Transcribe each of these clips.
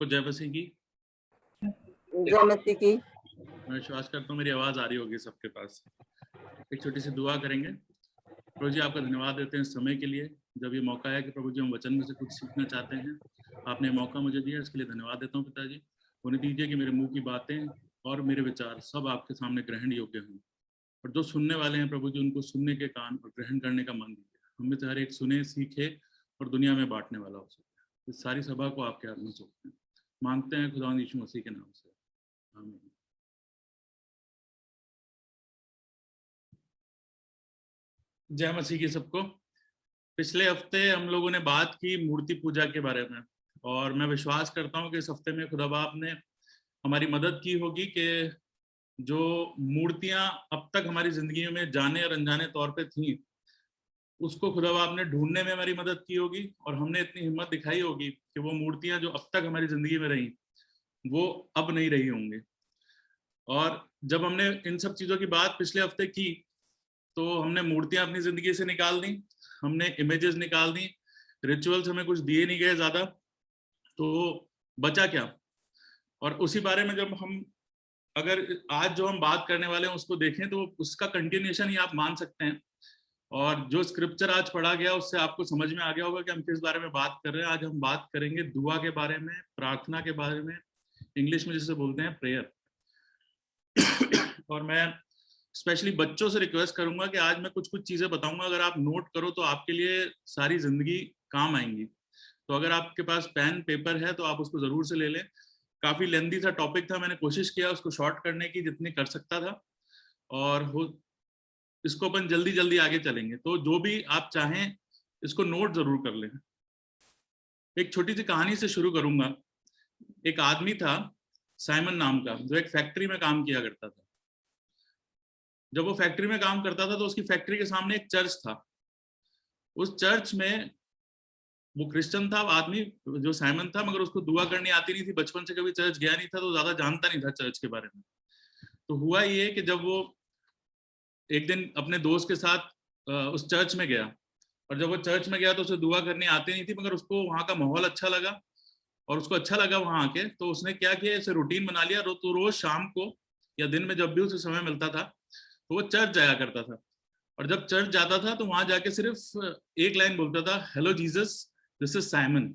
तो जय मसीह की। जय मसीह की। मैं विश्वास करता हूँ मेरी आवाज आ रही होगी सबके पास। एक छोटी सी दुआ करेंगे। प्रभु जी, आपका धन्यवाद देते हैं इस समय के लिए, जब ये मौका है कि प्रभु जी हम वचन में से कुछ सीखना चाहते हैं। आपने मौका मुझे दिया, इसके लिए धन्यवाद देता हूँ पिताजी। उन्हें दीजिए कि मेरे मुंह की बातें और मेरे विचार सब आपके सामने ग्रहण योग्य हों, और जो सुनने वाले हैं प्रभु जी उनको सुनने के कान और ग्रहण करने का मन दीजिए। हम में से हर एक सुने, सीखे और दुनिया में बांटने वाला हो सके। इस सारी सभा को आपके हाथ में सौंपते हैं, मांगते हैं खुदा यीशु मसीह के नाम से, आमीन। जय मसीह की सबको। पिछले हफ्ते हम लोगों ने बात की मूर्ति पूजा के बारे में, और मैं विश्वास करता हूँ कि इस हफ्ते में खुदा बाप ने हमारी मदद की होगी कि जो मूर्तियां अब तक हमारी जिंदगी में जाने और अनजाने तौर पे थी, उसको खुदा बाप ने ढूंढने में हमारी मदद की होगी, और हमने इतनी हिम्मत दिखाई होगी कि वो मूर्तियां जो अब तक हमारी जिंदगी में रही वो अब नहीं रही होंगी। और जब हमने इन सब चीजों की बात पिछले हफ्ते की, तो हमने मूर्तियां अपनी जिंदगी से निकाल दी, हमने इमेजेस निकाल दी, रिचुअल्स हमें कुछ दिए नहीं गए ज्यादा, तो बचा क्या। और उसी बारे में जब हम अगर आज जो हम बात करने वाले हैं उसको देखें, तो उसका कंटिन्यूएशन ही आप मान सकते हैं। और जो स्क्रिप्चर आज पढ़ा गया उससे आपको समझ में आ गया होगा कि हम किस बारे में बात कर रहे हैं। आज हम बात करेंगे दुआ के बारे में, प्रार्थना के बारे में, इंग्लिश में जिसे बोलते हैं प्रेयर। और मैं स्पेशली बच्चों से रिक्वेस्ट करूंगा कि आज मैं कुछ कुछ चीजें बताऊंगा, अगर आप नोट करो तो आपके लिए सारी जिंदगी काम आएंगी। तो अगर आपके पास पेन पेपर है तो आप उसको जरूर से ले लें। काफी लेंदी सा टॉपिक था, मैंने कोशिश किया उसको शॉर्ट करने की जितनी कर सकता था, और इसको अपन जल्दी जल्दी आगे चलेंगे। तो जो भी आप चाहें इसको नोट जरूर कर लें। एक छोटी सी कहानी से शुरू करूंगा। एक आदमी था साइमन नाम का, जो एक फैक्ट्री में काम किया करता था। जब वो फैक्ट्री में काम करता था तो उसकी फैक्ट्री के सामने एक चर्च था। उस चर्च में वो क्रिश्चियन था आदमी जो साइमन था, मगर उसको दुआ करनी आती नहीं थी, बचपन से कभी चर्च गया नहीं था, तो ज्यादा जानता नहीं था चर्च के बारे में। तो हुआ ये कि जब वो एक दिन अपने दोस्त के साथ उस चर्च में गया, और जब वो चर्च में गया तो उसे दुआ करनी आती नहीं थी, मगर उसको वहाँ का माहौल अच्छा लगा, और उसको अच्छा लगा वहाँ आके। तो उसने क्या किया, इसे रूटीन बना लिया। तो रोज शाम को या दिन में जब भी उसे समय मिलता था तो वो चर्च जाया करता था। और जब चर्च जाता था तो वहां जाके सिर्फ एक लाइन बोलता था, hello Jesus, this is Simon.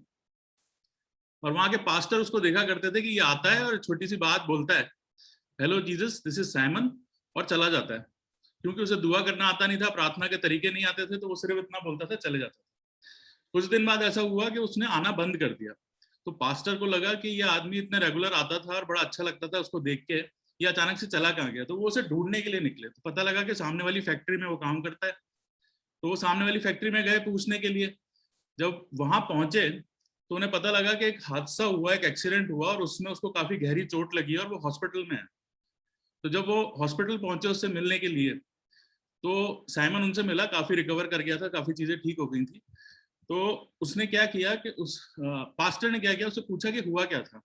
और वहां के पास्टर उसको देखा करते थे कि ये आता है और छोटी सी बात बोलता है, hello Jesus this is Simon, और चला जाता है। क्योंकि उसे दुआ करना आता नहीं था, प्रार्थना के तरीके नहीं आते थे, तो वो सिर्फ इतना बोलता था, चले जाता था। कुछ दिन बाद ऐसा हुआ कि उसने आना बंद कर दिया। तो पास्टर को लगा कि ये आदमी इतने रेगुलर आता था और बड़ा अच्छा लगता था उसको देख के, ये अचानक से चला कहाँ गया। तो वो उसे ढूंढने के लिए निकले, तो पता लगा कि सामने वाली फैक्ट्री में वो काम करता है। तो वो सामने वाली फैक्ट्री में गए पूछने के लिए। जब वहां पहुंचे तो उन्हें पता लगा कि एक हादसा हुआ, एक एक्सीडेंट हुआ, और उसमें उसको काफी गहरी चोट लगी है और वो हॉस्पिटल में है। तो जब वो हॉस्पिटल पहुंचे उससे मिलने के लिए, तो साइमन उनसे मिला, काफी रिकवर कर गया था, काफी चीजें ठीक हो गई थी। तो उसने क्या किया कि उस पास्टर ने क्या किया, उससे पूछा कि हुआ क्या था।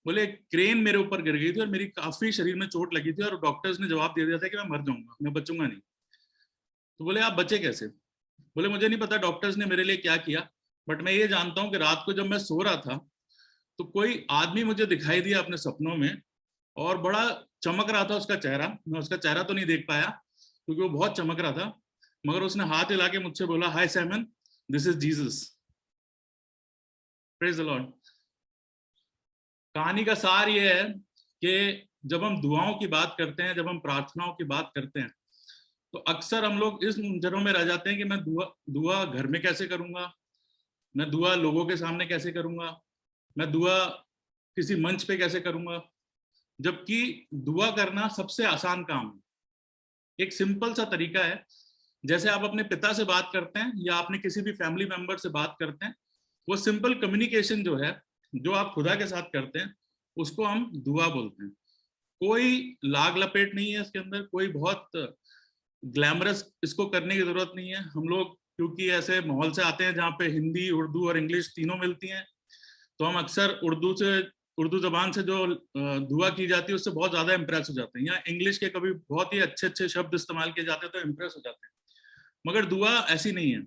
बोले क्रेन मेरे ऊपर गिर गई थी और मेरी काफी शरीर में चोट लगी थी, और डॉक्टर्स ने जवाब दे दिया था कि मैं मर जाऊंगा, मैं बचूंगा नहीं। तो बोले आप बचे कैसे। बोले मुझे नहीं पता डॉक्टर्स ने मेरे लिए क्या किया, बट मैं ये जानता हूँ कि रात को जब मैं सो रहा था तो कोई आदमी मुझे दिखाई दिया अपने सपनों में, और बड़ा चमक रहा था उसका चेहरा। मैं उसका चेहरा तो नहीं देख पाया क्योंकि वो बहुत चमक रहा था, मगर उसने हाथ हिला के मुझसे बोला, hi Simon, this is Jesus. Praise the Lord. कहानी का सार ये है कि जब हम दुआओं की बात करते हैं, जब हम प्रार्थनाओं की बात करते हैं, तो अक्सर हम लोग इस मुंझरों में रह जाते हैं कि मैं दुआ दुआ घर में कैसे करूंगा, मैं दुआ लोगों के सामने कैसे करूंगा, मैं दुआ किसी मंच पे कैसे करूंगा। जबकि दुआ करना सबसे आसान काम है। एक सिंपल सा तरीका है, जैसे आप अपने पिता से बात करते हैं या अपने किसी भी फैमिली मेंबर से बात करते हैं, वो सिंपल कम्युनिकेशन जो है, जो आप खुदा के साथ करते हैं, उसको हम दुआ बोलते हैं। कोई लाग लपेट नहीं है इसके अंदर, कोई बहुत ग्लैमरस इसको करने की जरूरत नहीं है। हम लोग क्योंकि ऐसे माहौल से आते हैं जहाँ पे हिंदी, उर्दू और इंग्लिश तीनों मिलती हैं, तो हम अक्सर उर्दू जबान से जो दुआ की जाती है उससे बहुत ज्यादा इंप्रेस हो जाते हैं, या इंग्लिश के कभी बहुत ही अच्छे अच्छे शब्द इस्तेमाल किए जाते हैं तो इंप्रेस हो जाते हैं। मगर दुआ ऐसी नहीं है।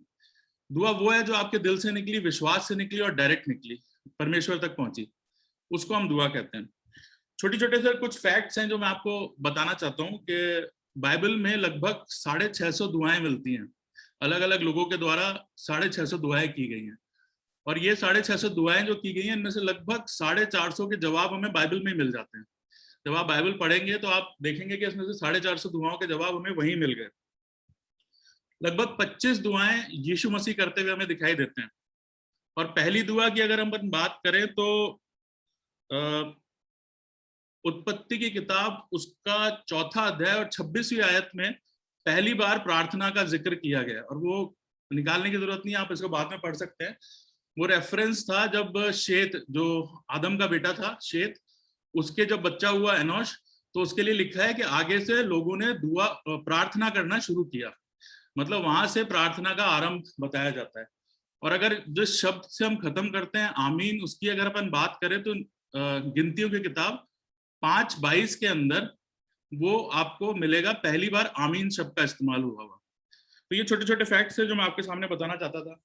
दुआ वो है जो आपके दिल से निकली, विश्वास से निकली और डायरेक्ट निकली, परमेश्वर तक पहुंची। उसको हम दुआ कहते हैं। छोटे छोटे से कुछ फैक्ट्स हैं जो मैं आपको बताना चाहता हूँ कि बाइबल में लगभग 650 दुआएं मिलती हैं, अलग अलग लोगों के द्वारा 650 दुआएं की गई हैं। और ये 650 दुआएं जो की गई हैं, इनमें से लगभग 450 के जवाब हमें बाइबल में मिल जाते हैं। जब आप बाइबल पढ़ेंगे तो आप देखेंगे कि इसमें से 450 दुआओं के जवाब हमें वहीं मिल गए। लगभग 25 दुआएं यीशु मसीह करते हुए हमें दिखाई देते हैं। और पहली दुआ की अगर हम बात करें तो उत्पत्ति की किताब उसका 4था अध्याय और 26वीं आयत में पहली बार प्रार्थना का जिक्र किया गया। और वो निकालने की जरूरत नहीं है, आप इसको बाद में पढ़ सकते हैं। वो रेफरेंस था जब शेत, जो आदम का बेटा था शेत, उसके जब बच्चा हुआ एनोश, तो उसके लिए लिखा है कि आगे से लोगों ने दुआ प्रार्थना करना शुरू किया। मतलब वहां से प्रार्थना का आरंभ बताया जाता है। और अगर जिस शब्द से हम खत्म करते हैं आमीन, उसकी अगर अपन बात करें तो गिनतियों की किताब 5:22 के अंदर वो आपको मिलेगा, पहली बार आमीन शब्द का इस्तेमाल हुआ हुआ। तो ये छोटे छोटे फैक्ट्स है जो मैं आपके सामने बताना चाहता था।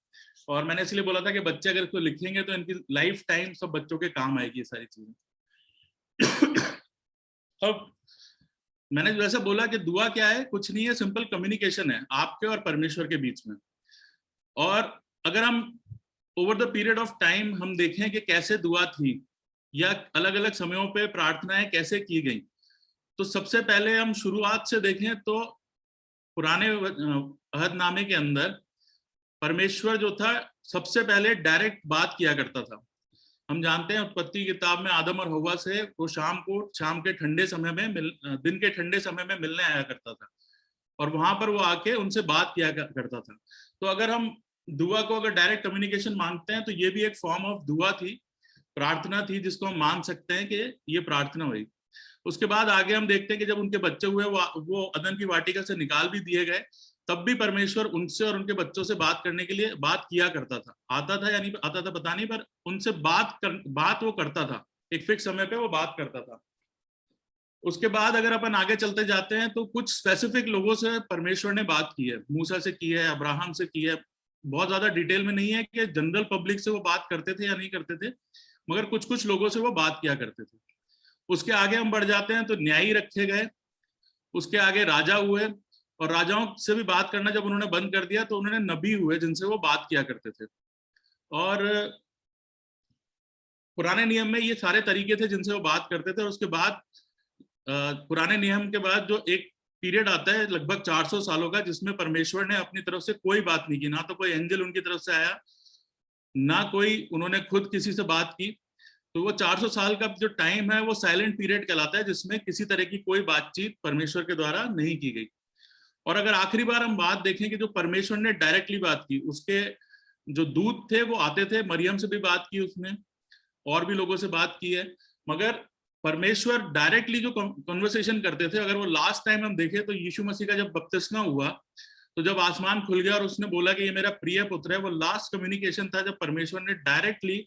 और मैंने इसलिए बोला था कि बच्चे अगर इसको लिखेंगे तो इनकी लाइफ टाइम सब बच्चों के काम आएगी ये सारी चीजें। अब मैंने जैसे बोला कि दुआ क्या है, कुछ नहीं है, सिंपल कम्युनिकेशन है आपके और परमेश्वर के बीच में। और अगर हम over the period of time हम देखें कि कैसे दुआ थी या अलग अलग समयों पे प्रार्थनाएं कैसे की गई, तो सबसे पहले हम शुरुआत से देखें तो पुराने अहदनामे के अंदर परमेश्वर जो था सबसे पहले डायरेक्ट बात किया करता था। हम जानते हैं उत्पत्ति किताब में आदम और हव्वा से वो शाम के ठंडे समय में दिन के ठंडे समय में मिलने आया करता था, और वहां पर वो आके उनसे बात किया करता था। तो अगर हम दुआ को अगर डायरेक्ट कम्युनिकेशन मानते हैं तो ये भी एक फॉर्म ऑफ दुआ थी, प्रार्थना थी, जिसको हम मान सकते हैं कि ये प्रार्थना हुई। उसके बाद आगे हम देखते हैं कि जब उनके बच्चे हुए, वो अदन की वाटिका से निकाल भी दिए गए, तब भी परमेश्वर उनसे और उनके बच्चों से बात करने के लिए बात किया करता था। आता था या नहीं आता था पता नहीं, पर उनसे बात वो करता था, एक फिक्स समय पे वो बात करता था। उसके बाद अगर अपन आगे चलते जाते हैं तो कुछ स्पेसिफिक लोगों से परमेश्वर ने बात की है, मूसा से की है, अब्राहम से की है। बहुत ज्यादा डिटेल में नहीं है कि जनरल पब्लिक से वो बात करते थे या नहीं करते थे, मगर कुछ कुछ लोगों से वो बात किया करते थे। उसके आगे हम बढ़ जाते हैं तो न्यायी रखे गए, उसके आगे राजा हुए, और राजाओं से भी बात करना जब उन्होंने बंद कर दिया तो उन्होंने नबी हुए जिनसे वो बात किया करते थे। और पुराने नियम में ये सारे तरीके थे जिनसे वो बात करते थे। और उसके बाद पुराने नियम के बाद जो एक पीरियड आता है लगभग 400 सालों का, जिसमें परमेश्वर ने अपनी तरफ से कोई बात नहीं की, ना तो कोई एंजल उनकी तरफ से आया, ना कोई उन्होंने खुद किसी से बात की। तो वो 400 साल का जो टाइम है वो साइलेंट पीरियड कहलाता है, जिसमें किसी तरह की कोई बातचीत परमेश्वर के द्वारा नहीं की गई। और अगर आखिरी बार हम बात देखें कि जो परमेश्वर ने डायरेक्टली बात की, उसके जो दूत थे वो आते थे, मरियम से भी बात की उसने, और भी लोगों से बात की है, मगर परमेश्वर डायरेक्टली जो कन्वर्सेशन करते थे, अगर वो लास्ट टाइम हम देखें तो यीशु मसीह का जब बपतिस्मा हुआ, तो जब आसमान खुल गया और उसने बोला कि ये मेरा प्रिय पुत्र है, वो लास्ट कम्युनिकेशन था जब परमेश्वर ने डायरेक्टली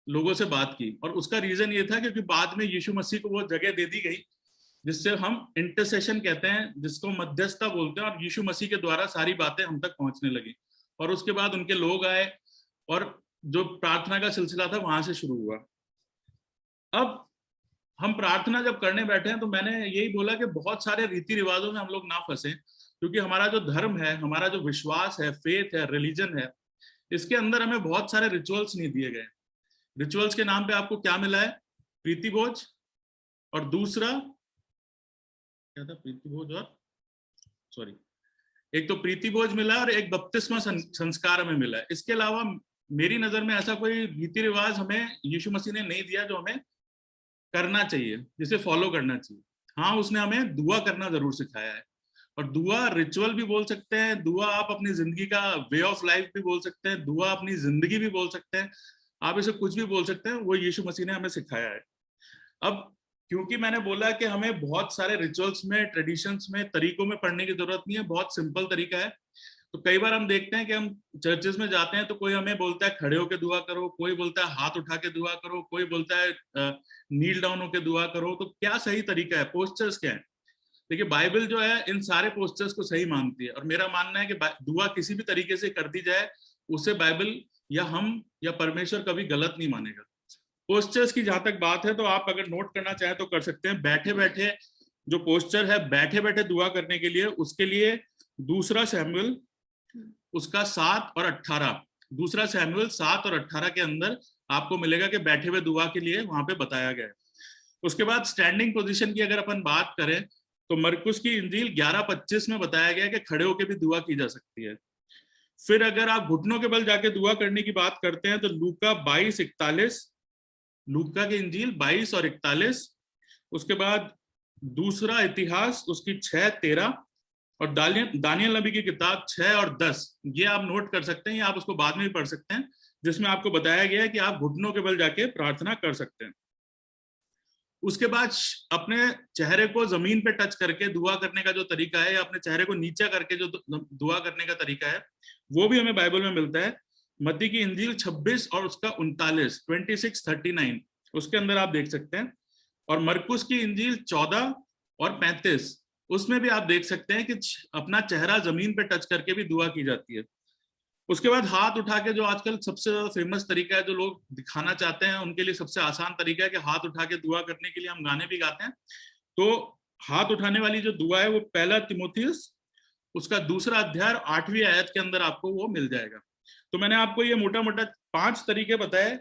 लोगों से बात की। और उसका रीजन ये था क्योंकि बाद में यीशु मसीह को वो जगह दे दी गई जिससे हम इंटरसेशन कहते हैं, जिसको मध्यस्थता बोलते हैं, और यीशु मसीह के द्वारा सारी बातें हम तक पहुंचने लगी। और उसके बाद उनके लोग आए और जो प्रार्थना का सिलसिला था वहां से शुरू हुआ। अब हम प्रार्थना जब करने बैठे हैं तो मैंने यही बोला कि बहुत सारे रीति रिवाजों में हम लोग ना फंसे, क्योंकि हमारा जो धर्म है, हमारा जो विश्वास है, फेथ है, रिलीजन है, इसके अंदर हमें बहुत सारे रिचुअल्स नहीं दिए गए। रिचुअल्स के नाम पे आपको क्या मिला है? प्रीति भोज, और दूसरा क्या था? प्रीति भोज और एक तो प्रीति भोज मिला और एक बपतिस्मा संस्कार हमें मिला है। इसके अलावा मेरी नजर में ऐसा कोई रीति रिवाज हमें यीशु मसीह ने नहीं दिया जो हमें करना चाहिए, जिसे फॉलो करना चाहिए। हाँ, उसने हमें दुआ करना जरूर सिखाया है, और दुआ रिचुअल भी बोल सकते हैं, दुआ आप अपनी जिंदगी का वे ऑफ लाइफ भी बोल सकते हैं, दुआ अपनी जिंदगी भी बोल सकते हैं, आप इसे कुछ भी बोल सकते हैं, वो यीशु मसीह ने हमें सिखाया है। अब क्योंकि मैंने बोला कि हमें बहुत सारे रिचुअल्स में, ट्रेडिशंस में, तरीकों में पढ़ने की जरूरत नहीं है, बहुत सिंपल तरीका है। तो कई बार हम देखते हैं कि हम चर्चेस में जाते हैं तो कोई हमें बोलता है खड़े होकर दुआ करो, कोई बोलता है हाथ उठा के दुआ करो, कोई बोलता है नील डाउन होकर दुआ करो। तो क्या सही तरीका है? पोस्चर्स क्या है? देखिए, बाइबल जो है इन सारे पोस्चर्स को सही मानती है, और मेरा मानना है कि दुआ किसी भी तरीके से कर दी जाए, उसे बाइबल या हम या परमेश्वर कभी गलत नहीं मानेगा। पोस्चर्स की जहां तक बात है तो आप अगर नोट करना चाहें तो कर सकते हैं। बैठे बैठे जो पोस्चर है बैठे बैठे दुआ करने के लिए, उसके लिए दूसरा सैमुएल उसका 7 और 18, दूसरा सैमुएल 7 और 18 के अंदर आपको मिलेगा कि बैठे हुए दुआ के लिए वहां पे बताया गया है। उसके बाद स्टैंडिंग पोजीशन की अगर अपन बात करें तो मरकुस की इंजील 11:25 में बताया गया है कि खड़े होकर भी दुआ की जा सकती है। फिर अगर आप घुटनों के बल जाके दुआ करने की बात करते हैं तो लूका 22:41, लूका की इंजील 22 और 41, उसके बाद दूसरा इतिहास उसकी 6:13 और दानियल नबी की किताब 6 और 10, ये आप नोट कर सकते हैं, या आप उसको बाद में भी पढ़ सकते हैं, जिसमें आपको बताया गया है कि आप घुटनों के बल जाके प्रार्थना कर सकते हैं। उसके बाद अपने चेहरे को जमीन पे टच करके दुआ करने का जो तरीका है, या अपने चेहरे को नीचा करके जो दुआ करने का तरीका है, वो भी हमें बाइबल में मिलता है। मत्ती की इंजील 26 और उसका 39, 26:39, उसके अंदर आप देख सकते हैं। और मरकुस की इंजील 14 और 35, उसमें भी आप देख सकते हैं कि अपना चेहरा जमीन पे टच करके भी दुआ की जाती है। उसके बाद हाथ उठा के, जो आजकल सबसे ज्यादा फेमस तरीका है, जो लोग दिखाना चाहते हैं उनके लिए सबसे आसान तरीका है कि हाथ उठा के दुआ करने के लिए हम गाने भी गाते हैं। तो हाथ उठाने वाली जो दुआ है वो पहला तिमोथियस उसका 2 अध्याय 8वीं आयत के अंदर आपको वो मिल जाएगा। तो मैंने आपको ये मोटा मोटा 5 तरीके बताए,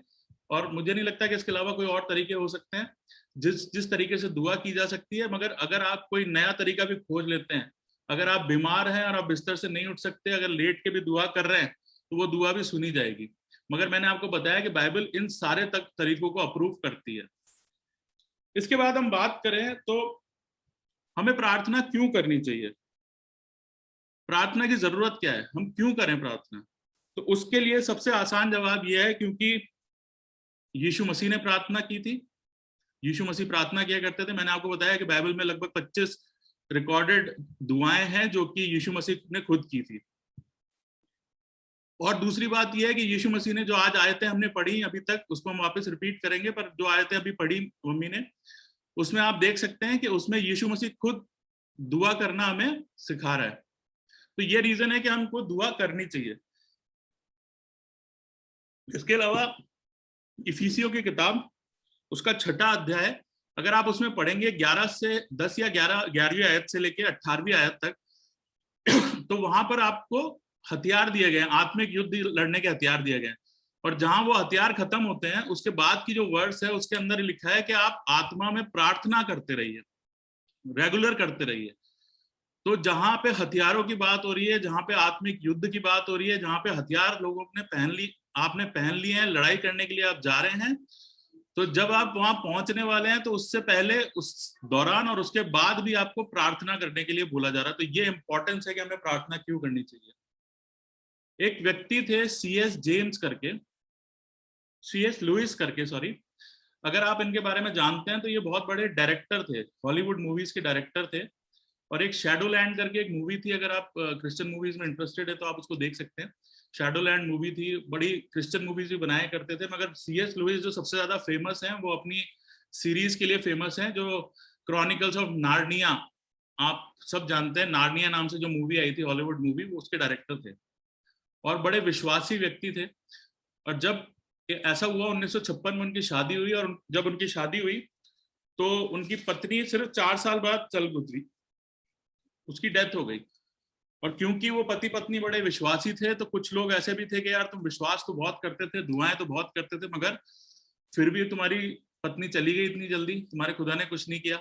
और मुझे नहीं लगता कि इसके अलावा कोई और तरीके हो सकते हैं जिस तरीके से दुआ की जा सकती है। मगर अगर आप कोई नया तरीका भी खोज लेते हैं, अगर आप बीमार हैं और आप बिस्तर से नहीं उठ सकते, अगर लेट के भी दुआ कर रहे हैं, तो वो दुआ भी सुनी जाएगी। मगर मैंने आपको बताया कि बाइबल इन सारे तरीकों को अप्रूव करती है। इसके बाद हम बात करें तो हमें प्रार्थना क्यों करनी चाहिए, प्रार्थना की जरूरत क्या है, हम क्यों करें प्रार्थना। तो उसके लिए सबसे आसान जवाब यह है क्योंकि यीशु मसीह ने प्रार्थना की थी, यीशु मसीह प्रार्थना किया करते थे। मैंने आपको बताया कि बाइबल में लगभग 25 रिकॉर्डेड दुआएं हैं जो कि यीशु मसीह ने खुद की थी। और दूसरी बात यह है कि यीशु मसीह ने जो आज आयतें हमने पढ़ी अभी तक, उसको हम वापस रिपीट करेंगे, पर जो आयतें अभी पढ़ी मम्मी ने, उसमें आप देख सकते हैं कि उसमें यीशु मसीह खुद दुआ करना हमें सिखा रहा है। तो ये रीजन है कि हमको दुआ करनी चाहिए। इसके अलावा इफिसियों की किताब उसका 6ठा अध्याय, अगर आप उसमें पढ़ेंगे 11 से 10 या 11वीं आयत से लेकर 18वीं आयत तक, तो वहां पर आपको हथियार दिए गए, आत्मिक युद्ध लड़ने के हथियार दिए गए। और जहां वो हथियार खत्म होते हैं उसके बाद की जो वर्ड्स है उसके अंदर लिखा है कि आप आत्मा में प्रार्थना करते रहिए, रेगुलर करते रहिए। तो जहां पे हथियारों की बात हो रही है, जहां पे आत्मिक युद्ध की बात हो रही है, जहां पे हथियार लोगों ने आपने पहन लिए हैं, लड़ाई करने के लिए आप जा रहे हैं, तो जब आप वहां पहुंचने वाले हैं तो उससे पहले, उस दौरान और उसके बाद भी आपको प्रार्थना करने के लिए बोला जा रहा है। तो ये इंपॉर्टेंस है कि हमें प्रार्थना क्यों करनी चाहिए। एक व्यक्ति थे सीएस जेम्स करके, सीएस लुइस करके, सॉरी, अगर आप इनके बारे में जानते हैं तो ये बहुत बड़े डायरेक्टर थे, हॉलीवुड मूवीज के डायरेक्टर थे। और एक शैडो लैंड करके एक मूवी थी, अगर आप क्रिश्चियन मूवीज में इंटरेस्टेड है तो आप उसको देख सकते हैं। शैडो लैंड मूवी थी, बड़ी क्रिश्चियन मूवीज भी बनाया करते थे। मगर सीएस लुइस जो सबसे ज्यादा फेमस हैं वो अपनी सीरीज के लिए फेमस हैं, जो क्रॉनिकल्स ऑफ नार्निया, आप सब जानते हैं, नार्निया नाम से जो मूवी आई थी हॉलीवुड मूवी, वो उसके डायरेक्टर थे और बड़े विश्वासी व्यक्ति थे। और जब ऐसा हुआ 1956 में उनकी शादी हुई, और जब उनकी शादी हुई तो उनकी पत्नी सिर्फ 4 साल बाद चल गुजरी, उसकी डेथ हो गई। और क्योंकि वो पति पत्नी बड़े विश्वासी थे, तो कुछ लोग ऐसे भी थे कि यार तुम विश्वास तो बहुत करते थे, दुआएं तो बहुत करते थे, मगर फिर भी तुम्हारी पत्नी चली गई इतनी जल्दी, तुम्हारे खुदा ने कुछ नहीं किया।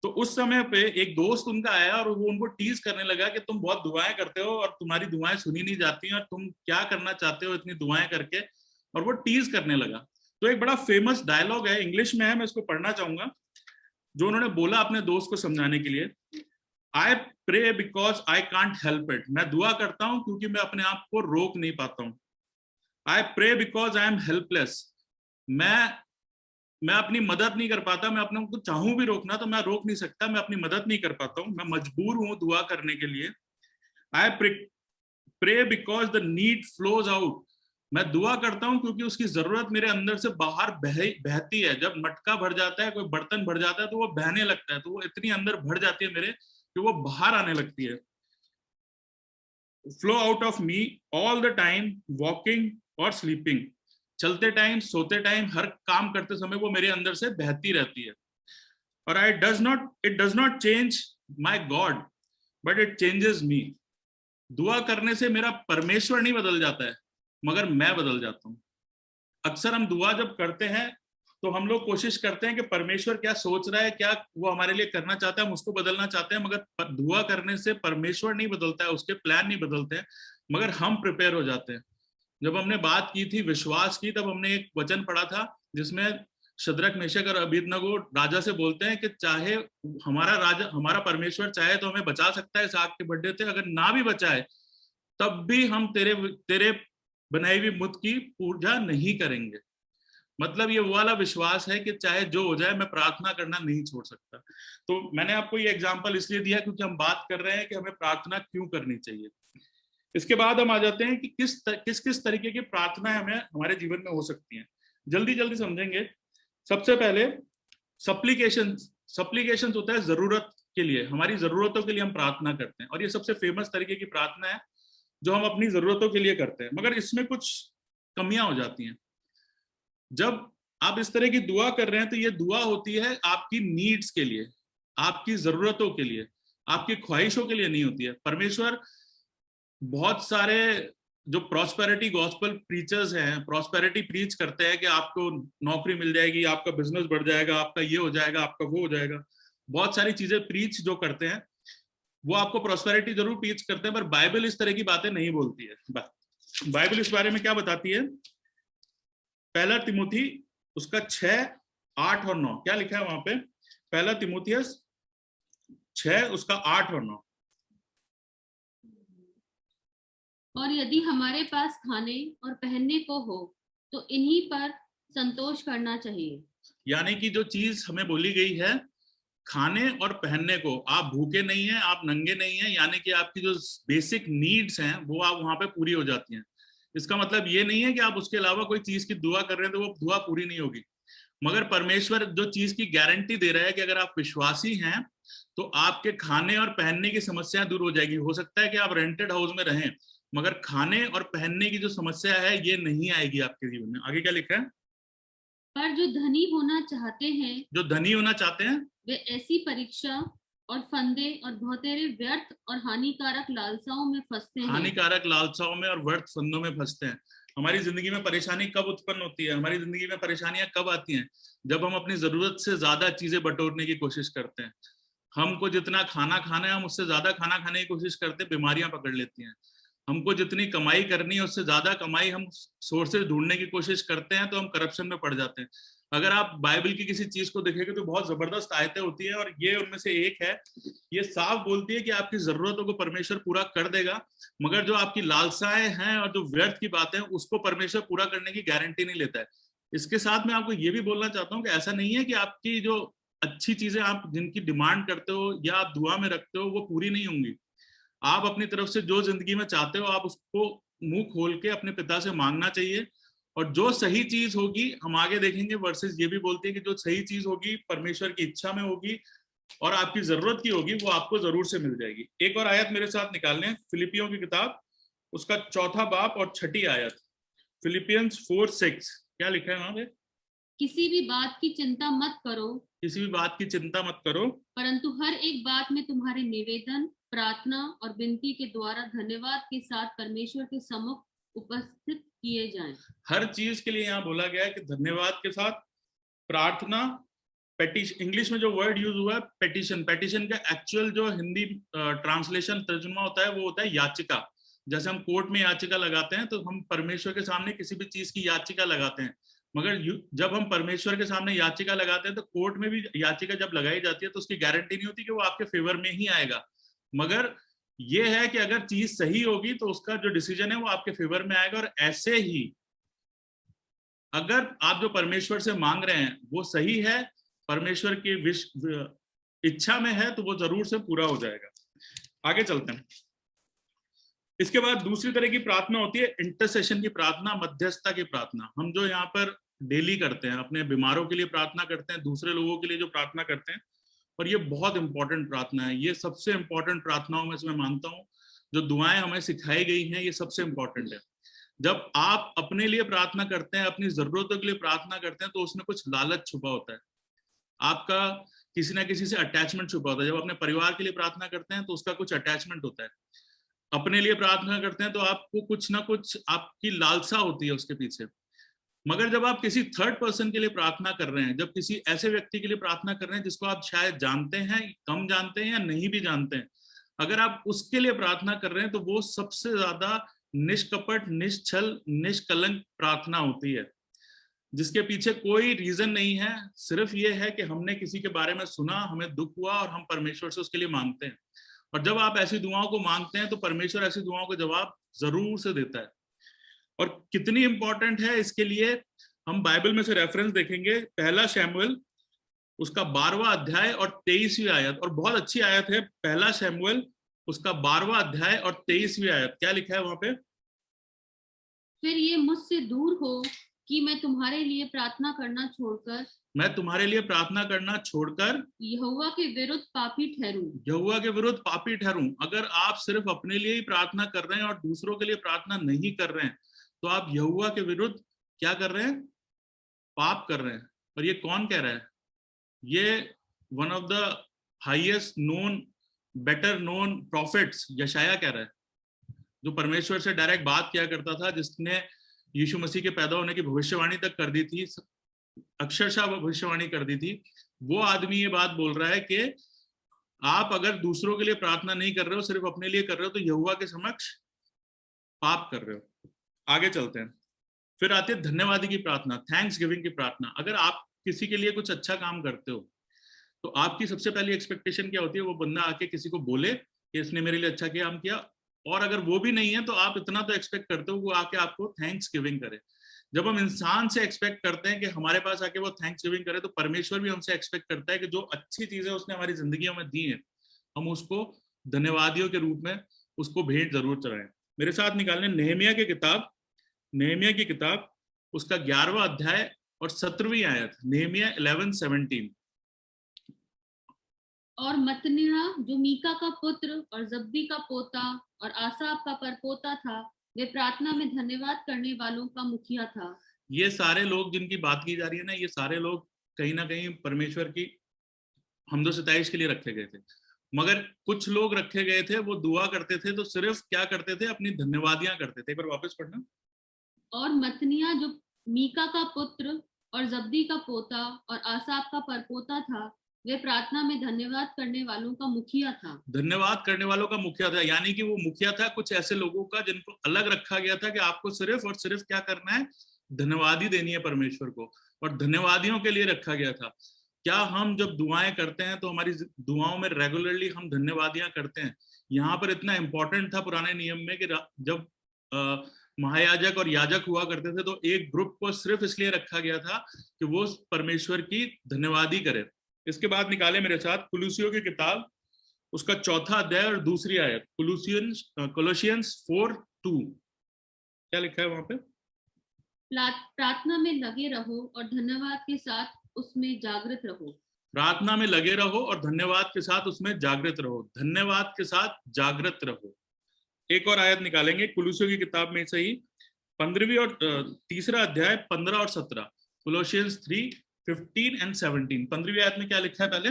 तो उस समय पे एक दोस्त उनका आया और वो उनको टीज करने लगा कि तुम बहुत दुआएं करते हो और तुम्हारी दुआएं सुनी नहीं जाती, और तुम क्या करना चाहते हो इतनी दुआएं करके, और वो टीज करने लगा। तो एक बड़ा फेमस डायलॉग है, इंग्लिश में है, मैं इसको पढ़ना चाहूंगा, जो उन्होंने बोला अपने दोस्त को समझाने के लिए। I pray because I can't help it, मैं दुआ करता हूं क्योंकि मैं अपने आप को रोक नहीं पाता हूं। I pray because I am helpless, मैं अपनी मदद नहीं कर पाता, मैं अपने को चाहूं भी रोकना तो मैं रोक नहीं सकता, मैं अपनी मदद नहीं कर पाता हूं, मैं मजबूर हूं दुआ करने के लिए। I pray because the need flows out, मैं दुआ करता हूं क्योंकि उसकी जरूरत मेरे अंदर से बाहर बहती है। जब मटका भर जाता है, कोई बर्तन भर जाता है, तो वो बहने लगता है, तो वो इतनी अंदर भर जाती है मेरे कि वो बाहर आने लगती है। Flow out of me all the time, walking और स्लीपिंग, चलते टाइम, सोते टाइम, हर काम करते समय वो मेरे अंदर से बहती रहती है। और it does not change my God, but it changes me. दुआ करने से मेरा परमेश्वर नहीं बदल जाता है, मगर मैं बदल जाता हूँ। अक्सर हम दुआ जब करते हैं तो हम लोग कोशिश करते हैं कि परमेश्वर क्या सोच रहा है, क्या वो हमारे लिए करना चाहता है, हम उसको बदलना चाहते हैं। मगर दुआ करने से परमेश्वर नहीं बदलता है, उसके प्लान नहीं बदलते हैं, मगर हम प्रिपेयर हो जाते हैं। जब हमने बात की थी विश्वास की, तब हमने एक वचन पढ़ा था जिसमें शद्रक, मेशक और अबेदनगो राजा से बोलते हैं कि चाहे हमारा राजा, हमारा परमेश्वर चाहे तो हमें बचा सकता है इस आग के भट्टे से, अगर ना भी बचाए तब भी हम तेरे बनाई हुई मुद्द की पूजा नहीं करेंगे। मतलब ये वो वाला विश्वास है कि चाहे जो हो जाए मैं प्रार्थना करना नहीं छोड़ सकता। तो मैंने आपको ये एग्जांपल इसलिए दिया क्योंकि हम बात कर रहे हैं कि हमें प्रार्थना क्यों करनी चाहिए। इसके बाद हम आ जाते हैं कि किस तरीके की प्रार्थना हमें हमारे जीवन में हो सकती हैं। जल्दी जल्दी समझेंगे। सबसे पहले सप्लीकेशन होता है जरूरत के लिए, हमारी जरूरतों के लिए हम प्रार्थना करते हैं, और ये सबसे फेमस तरीके की प्रार्थना है जो हम अपनी जरूरतों के लिए करते हैं। मगर इसमें कुछ कमियां हो जाती हैं। जब आप इस तरह की दुआ कर रहे हैं तो ये दुआ होती है आपकी नीड्स के लिए, आपकी जरूरतों के लिए, आपकी ख्वाहिशों के लिए नहीं होती है। परमेश्वर बहुत सारे जो प्रॉस्पेरिटी गॉस्पेल प्रीचर्स हैं, प्रॉस्पेरिटी प्रीच करते हैं कि आपको नौकरी मिल जाएगी, आपका बिजनेस बढ़ जाएगा, आपका ये हो जाएगा, आपका वो हो जाएगा। बहुत सारी चीजें प्रीच जो करते हैं वो आपको प्रॉस्पेरिटी जरूर प्रीच करते हैं, पर बाइबल इस तरह की बातें नहीं बोलती है। बाइबल इस बारे में क्या बताती है? पहला तिमोथी उसका 6, 8 और 9 क्या लिखा है वहां पे? पहला तिमोथियस 6 उसका 8 और 9। और यदि हमारे पास खाने और पहनने को हो तो इन्हीं पर संतोष करना चाहिए। यानी कि जो चीज हमें बोली गई है खाने और पहनने को, आप भूखे नहीं हैं, आप नंगे नहीं हैं, यानी कि आपकी जो बेसिक नीड्स हैं वो आप वहां पे पूरी हो जाती हैं। इसका मतलब ये नहीं है कि आप उसके अलावा कोई चीज की दुआ कर रहे हैं तो वो दुआ पूरी नहीं होगी। मगर परमेश्वर जो चीज की गारंटी दे रहा है कि अगर आप विश्वासी हैं तो आपके खाने और पहनने की समस्या दूर हो जाएगी। हो सकता है कि आप रेंटेड हाउस में रहें, मगर खाने और पहनने की जो समस्या है ये नहीं आएगी आपके जीवन में। आगे क्या लिखा है? पर जो धनी होना चाहते हैं, जो धनी होना चाहते हैं वे ऐसी परीक्षा और फंदे और बहुतेरे व्यर्थ और हानिकारक लालसाओं में फंसते हैं। हानिकारक लालसाओं में और व्यर्थ फंदों में फंसते हैं। हमारी जिंदगी में परेशानी कब उत्पन्न होती है? हमारी जिंदगी में परेशानियां कब आती हैं? जब हम अपनी जरूरत से ज्यादा चीजें बटोरने की कोशिश करते हैं। हमको जितना खाना खाना है हम उससे ज्यादा खाना खाने की कोशिश करते हैं, बीमारियां पकड़ लेती हैं। हमको जितनी कमाई करनी है उससे ज्यादा कमाई हम सोर्सेज ढूंढने की कोशिश करते हैं तो हम करप्शन में पड़ जाते हैं। अगर आप बाइबल की किसी चीज को देखेंगे तो बहुत जबरदस्त आयतें होती है, और ये उनमें से एक है। ये साफ बोलती है कि आपकी जरूरतों को परमेश्वर पूरा कर देगा, मगर जो आपकी लालसाएं हैं और जो व्यर्थ की बातें हैं उसको परमेश्वर पूरा करने की गारंटी नहीं लेता है। इसके साथ मैं आपको ये भी बोलना चाहता हूँ कि ऐसा नहीं है कि आपकी जो अच्छी चीजें आप जिनकी डिमांड करते हो या आप दुआ में रखते हो वो पूरी नहीं होंगी। आप अपनी तरफ से जो जिंदगी में चाहते हो आप उसको मुंह खोल के अपने पिता से मांगना चाहिए, और जो सही चीज होगी, हम आगे देखेंगे वर्सेस ये भी बोलते हैं कि जो सही चीज होगी परमेश्वर की इच्छा में होगी और आपकी जरूरत की होगी, वो आपको जरूर से मिल जाएगी। एक और आयत मेरे साथ निकाल लें, फिलिपियों की किताब उसका 4 बाब और 6 आयत, फिलिपियंस 4:6 क्या लिखा है वहां पे? किसी भी बात की चिंता मत करो, किसी भी बात की चिंता मत करो, परंतु हर एक बात में तुम्हारे निवेदन, प्रार्थना और विनती के द्वारा धन्यवाद के साथ परमेश्वर के सम्मुख उपस्थित किए जाएं। हर चीज के लिए यहाँ बोला गया है कि धन्यवाद के साथ प्रार्थना, पेटिशन, इंग्लिश में जो वर्ड यूज हुआ है पेटिशन, पेटिशन का एक्चुअल जो हिंदी ट्रांसलेशन तर्जुमा होता है वो होता है याचिका। जैसे हम कोर्ट में याचिका लगाते हैं तो हम परमेश्वर के सामने किसी भी चीज की याचिका लगाते हैं, मगर जब हम परमेश्वर के सामने याचिका लगाते हैं तो कोर्ट में भी याचिका जब लगाई जाती है तो उसकी गारंटी नहीं होती कि वो आपके फेवर में ही आएगा। मगर ये है कि अगर चीज सही होगी तो उसका जो डिसीजन है वो आपके फेवर में आएगा। और ऐसे ही अगर आप जो परमेश्वर से मांग रहे हैं वो सही है, परमेश्वर की इच्छा में है, तो वो जरूर से पूरा हो जाएगा। आगे चलते हैं। इसके बाद दूसरी तरह की प्रार्थना होती है इंटरसेशन की प्रार्थना, मध्यस्थता की प्रार्थना। हम जो यहाँ पर डेली करते हैं, अपने बीमारों के लिए प्रार्थना करते हैं, दूसरे लोगों के लिए जो प्रार्थना करते हैं, और ये बहुत इंपॉर्टेंट प्रार्थना है। ये सबसे इंपॉर्टेंट प्रार्थनाओं में से मैं मानता हूँ। जो दुआएं हमें सिखाई गई हैं ये सबसे इंपॉर्टेंट है। जब आप अपने लिए प्रार्थना करते हैं, अपनी जरूरतों के लिए प्रार्थना करते हैं, तो उसमें कुछ लालच छुपा होता है, आपका किसी ना किसी से अटैचमेंट छुपा होता है। जब अपने परिवार के लिए प्रार्थना करते हैं तो उसका कुछ अटैचमेंट होता है, अपने लिए प्रार्थना करते हैं तो आपको कुछ ना कुछ आपकी लालसा होती है उसके पीछे। मगर जब आप किसी थर्ड पर्सन के लिए प्रार्थना कर रहे हैं, जब किसी ऐसे व्यक्ति के लिए प्रार्थना कर रहे हैं जिसको आप शायद जानते हैं, कम जानते हैं या नहीं भी जानते हैं, अगर आप उसके लिए प्रार्थना कर रहे हैं तो वो सबसे ज्यादा निष्कपट, निश्चल, निष्कलंक प्रार्थना होती है, जिसके पीछे कोई रीजन नहीं है, सिर्फ ये है कि हमने किसी के बारे में सुना, हमें दुख हुआ और हम परमेश्वर से उसके लिए मांगते हैं। और जब आप ऐसी दुआओं को मांगते हैं तो परमेश्वर ऐसी दुआओं का जवाब जरूर से देता है। और कितनी इंपॉर्टेंट है इसके लिए हम बाइबल में से रेफरेंस देखेंगे, पहला शमूएल उसका 12वां अध्याय और 23वीं आयत, और बहुत अच्छी आयत है, पहला शमूएल उसका 12वां अध्याय और 23वीं आयत। क्या लिखा है वहां पे? फिर ये मुझसे दूर हो कि मैं तुम्हारे लिए प्रार्थना करना छोड़कर यहोवा के विरुद्ध पापी ठहरूं। अगर आप सिर्फ अपने लिए ही प्रार्थना कर रहे हैं और दूसरों के लिए प्रार्थना नहीं कर रहे हैं तो आप यहोवा के विरुद्ध क्या कर रहे हैं? पाप कर रहे हैं। और ये कौन कह रहा है? ये one of the highest known, better known prophets यशाया कह रहा है, जो परमेश्वर से डायरेक्ट बात किया करता था, जिसने यीशु मसीह के पैदा होने की भविष्यवाणी तक कर दी थी, अक्षरशः भविष्यवाणी कर दी थी। वो आदमी ये बात बोल रहा है कि आप अगर दूसरों के लिए प्रार्थना नहीं कर रहे हो, सिर्फ अपने लिए कर रहे हो, तो यहोवा के समक्ष पाप कर रहे हो। आगे चलते हैं। फिर आती है धन्यवादी की प्रार्थना, थैंक्स गिविंग की प्रार्थना। अगर आप किसी के लिए कुछ अच्छा काम करते हो तो आपकी सबसे पहली एक्सपेक्टेशन क्या होती है? वो बंदा आके किसी को बोले कि इसने मेरे लिए अच्छा काम किया, और अगर वो भी नहीं है तो आप इतना तो एक्सपेक्ट करते हो वो आके आपको थैंक्स गिविंग करे। जब हम इंसान से एक्सपेक्ट करते हैं कि हमारे पास आके वो थैंक्स गिविंग करे, तो परमेश्वर भी हमसे एक्सपेक्ट करता है कि जो अच्छी चीजें उसने हमारी जिंदगी में दी है, हम उसको धन्यवादियों के रूप में उसको भेंट जरूर चढ़ाएं। मेरे साथ निकालने नेहमिया की किताब उसका 11वां अध्याय और 17वीं आयत, नेहमिया 11:17। और मत्तनिया जो मीका का पुत्र और जब्दी का पोता और आसाफ का परपोता था, वे प्रार्थना में धन्यवाद करने वालों का मुखिया था। ये सारे लोग जिनकी बात की जा रही है ना, ये सारे लोग कहीं ना कहीं परमेश्वर की हमदो सताइश के लिए रखे गए थे। मगर कुछ लोग रखे गए थे, वो दुआ करते थे तो सिर्फ क्या करते थे? अपनी धन्यवादियां करते थे। एक बार वापस पढ़ना। और मत्तनिया जो मीका का पुत्र और जब्दी का पोता और आसाफ का परपोता था, वे प्रार्थना में धन्यवाद करने वालों का मुखिया था। धन्यवाद करने वालों का मुखिया था, यानी कि वो मुखिया था कुछ ऐसे लोगों का जिनको अलग रखा गया था कि आपको सिर्फ और सिर्फ क्या करना है? धन्यवादी देनी है परमेश्वर को, और धन्यवादियों के लिए रखा गया था। क्या हम जब दुआएं करते हैं तो हमारी दुआओं में रेगुलरली हम धन्यवादियां करते हैं? यहाँ पर इतना इंपॉर्टेंट था पुराने नियम में कि जब महायाजक और याजक हुआ करते थे तो एक ग्रुप को सिर्फ इसलिए रखा गया था कि वो परमेश्वर की धन्यवादी करे। इसके बाद निकाले मेरे साथ कुलुसियों की किताब उसका 4था अध्याय और 2री आयत, कोलोसियंस 4:2। क्या लिखा है वहां पे? प्रार्थना में लगे रहो और धन्यवाद के साथ उसमें जागृत रहो। प्रार्थना में लगे रहो और धन्यवाद के साथ उसमें जागृत रहो। धन्यवाद के साथ जागृत रहो। एक और आयत निकालेंगे कुलुसियों की किताब में से ही, 15वीं और 3रा अध्याय 15 और 17, कोलोसियंस 3:15 and 17। 15वीं आयत में क्या लिखा है पहले?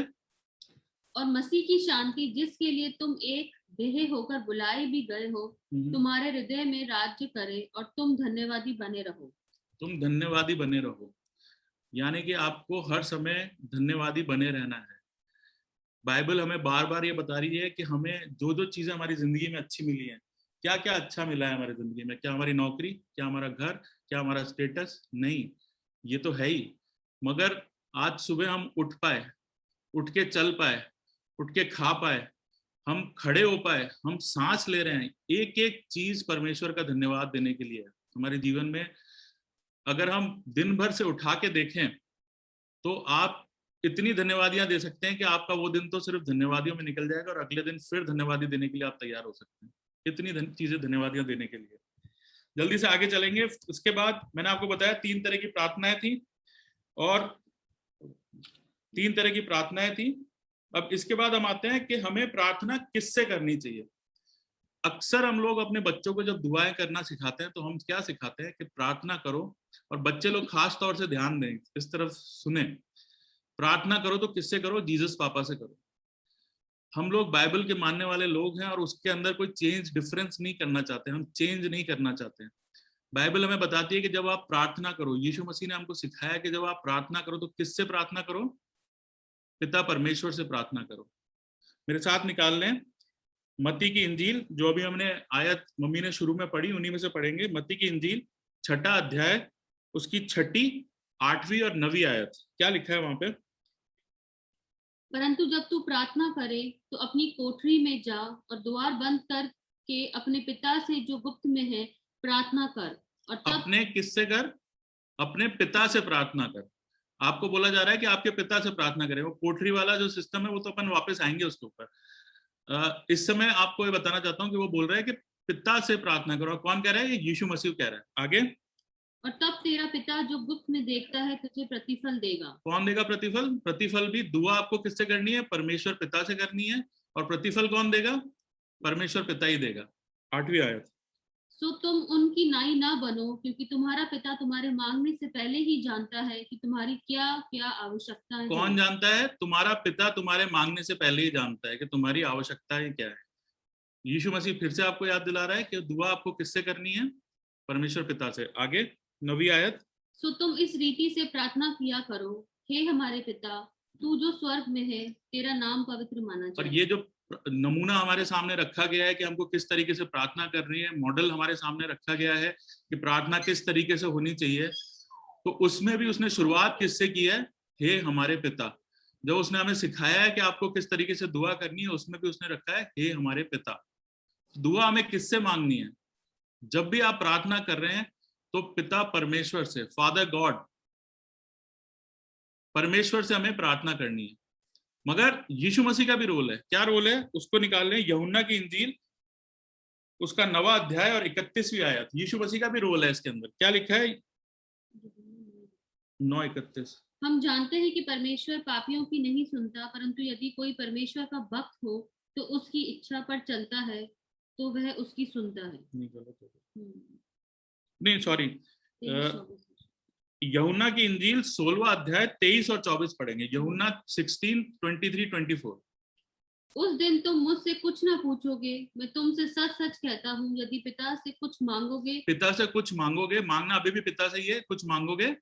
और मसीह की शांति जिसके लिए तुम एक देह होकर बुलाए भी गए हो, तुम्हारे हृदय में राज्य करे और तुम धन्यवादी बने रहो। तुम धन्यवादी बने रहो, यानी कि आपको हर समय धन्यवादी बने रहना है। बाइबल हमें बार बार ये बता रही है कि हमें जो जो चीजें हमारी जिंदगी में अच्छी मिली हैं, क्या क्या अच्छा मिला है हमारी जिंदगी में। क्या हमारी नौकरी, क्या हमारा घर, क्या हमारा स्टेटस? नहीं, ये तो है ही। मगर आज सुबह हम उठ पाए, उठ के चल पाए, उठ के खा पाए, हम खड़े हो पाए, हम सांस ले रहे हैं, एक एक चीज परमेश्वर का धन्यवाद देने के लिए है हमारे जीवन में। अगर हम दिन भर से उठा के देखें तो आप इतनी धन्यवादियां दे सकते हैं कि आपका वो दिन तो सिर्फ धन्यवादियों में निकल जाएगा, और अगले दिन फिर धन्यवादी देने के लिए आप तैयार हो सकते हैं। इतनी चीजें धन्यवादियां देने के लिए। जल्दी से आगे चलेंगे। इसके बाद मैंने आपको बताया 3 तरह की प्रार्थनाएं थी, और 3 तरह की प्रार्थनाएं थी। अब इसके बाद हम आते हैं कि हमें प्रार्थना किससे करनी चाहिए। अक्सर हम लोग अपने बच्चों को जब दुआएं करना सिखाते हैं तो हम क्या सिखाते हैं कि प्रार्थना करो, और बच्चे लोग खास तौर से ध्यान दें, इस तरफ सुने, प्रार्थना करो तो किससे करो? जीसस पापा से करो। हम लोग बाइबल के मानने वाले लोग हैं और उसके अंदर कोई चेंज डिफरेंस नहीं करना चाहते, हम चेंज नहीं करना चाहते हैं। बाइबल हमें बताती है कि जब आप प्रार्थना करो, यीशु मसीह ने हमको सिखाया कि जब आप प्रार्थना करो तो किससे प्रार्थना करो? पिता परमेश्वर से प्रार्थना करो। मेरे साथ निकाल लें मत्ती की इंजील, जो अभी हमने आयत मम्मी ने शुरू में पढ़ी, उन्हीं में से पढ़ेंगे। मत्ती की इंजील 6 अध्याय, उसकी 6, 8वीं और 9वीं आयत। क्या लिखा है वहां पे? परंतु जब तू प्रार्थना करे तो अपनी कोठरी में जा और द्वार बंद करके अपने पिता से जो गुप्त में है प्रार्थना कर, और तब अपने किससे कर? अपने पिता से प्रार्थना कर। आपको बोला जा रहा है कि आपके पिता से प्रार्थना करें। वो कोठरी वाला जो सिस्टम है वो तो अपन वापस आएंगे उसके ऊपर। इस समय आपको ये बताना चाहता हूँ कि वो बोल रहा है कि पिता से प्रार्थना करो। कौन कह रहा है? ये यीशु मसीह कह रहा है। आगे, और तब तेरा पिता जो गुप्त में देखता है तुझे प्रतिफल देगा। कौन देगा प्रतिफल? प्रतिफल भी दुआ आपको किससे करनी है? परमेश्वर पिता से करनी है। और प्रतिफल कौन देगा? परमेश्वर पिता ही देगा। 8वीं आयत। सो तुम उनकी नाई ना बनो, क्योंकि तुम्हारा पिता तुम्हारे मांगने से पहले ही जानता है कि तुम्हारी क्या क्या आवश्यकताएं हैं। कौन जानता है? तुम्हारा पिता तुम्हारे मांगने से पहले ही जानता है कि तुम्हारी आवश्यकताएं क्या है। यीशु मसीह फिर से आपको याद दिला रहा है कि दुआ आपको किससे करनी है? परमेश्वर पिता से। आगे 9वीं आयत। सो तुम इस रीति से प्रार्थना किया करो, हे हमारे पिता, तू जो स्वर्ग में है, तेरा नाम पवित्र माना और जाए। ये जो नमूना हमारे सामने रखा गया है कि हमको किस तरीके से प्रार्थना करनी है, मॉडल हमारे सामने रखा गया है कि प्रार्थना किस तरीके से होनी चाहिए, तो उसमें भी उसने शुरुआत किससे की है? हे हमारे पिता। जो उसने हमें सिखाया है कि आपको किस तरीके से दुआ करनी है, उसमें भी उसने रखा है हे हमारे पिता। दुआ हमें किससे मांगनी है? जब भी आप प्रार्थना कर रहे हैं तो पिता परमेश्वर से, फादर गॉड, परमेश्वर से हमें प्रार्थना करनी है। मगर यीशु मसीह का भी रोल है। क्या रोल है? उसको निकाल लें। यूहन्ना की इंजील, उसका 9वां अध्याय और 31वीं आयत। यीशु मसीह का भी रोल है इसके अंदर। क्या लिखा है? 9:31। हम जानते हैं कि परमेश्वर पापियों की नहीं सुनता, परंतु यदि कोई परमेश्वर का भक्त हो तो उसकी इच्छा पर चलता है तो वह उसकी सुनता है। नहीं, सॉरी, यूहन्ना की इंजील 16वां अध्याय 23 और 24 पढ़ेंगे। यूहन्ना 16, 23, 24। उस दिन तुम मुझसे कुछ ना पूछोगे, मैं तुमसे सच सच कहता हूँ, यदि पिता से कुछ मांगोगे, पिता से कुछ मांगोगे, मांगना अभी भी पिता से ही है, कुछ मांगोगे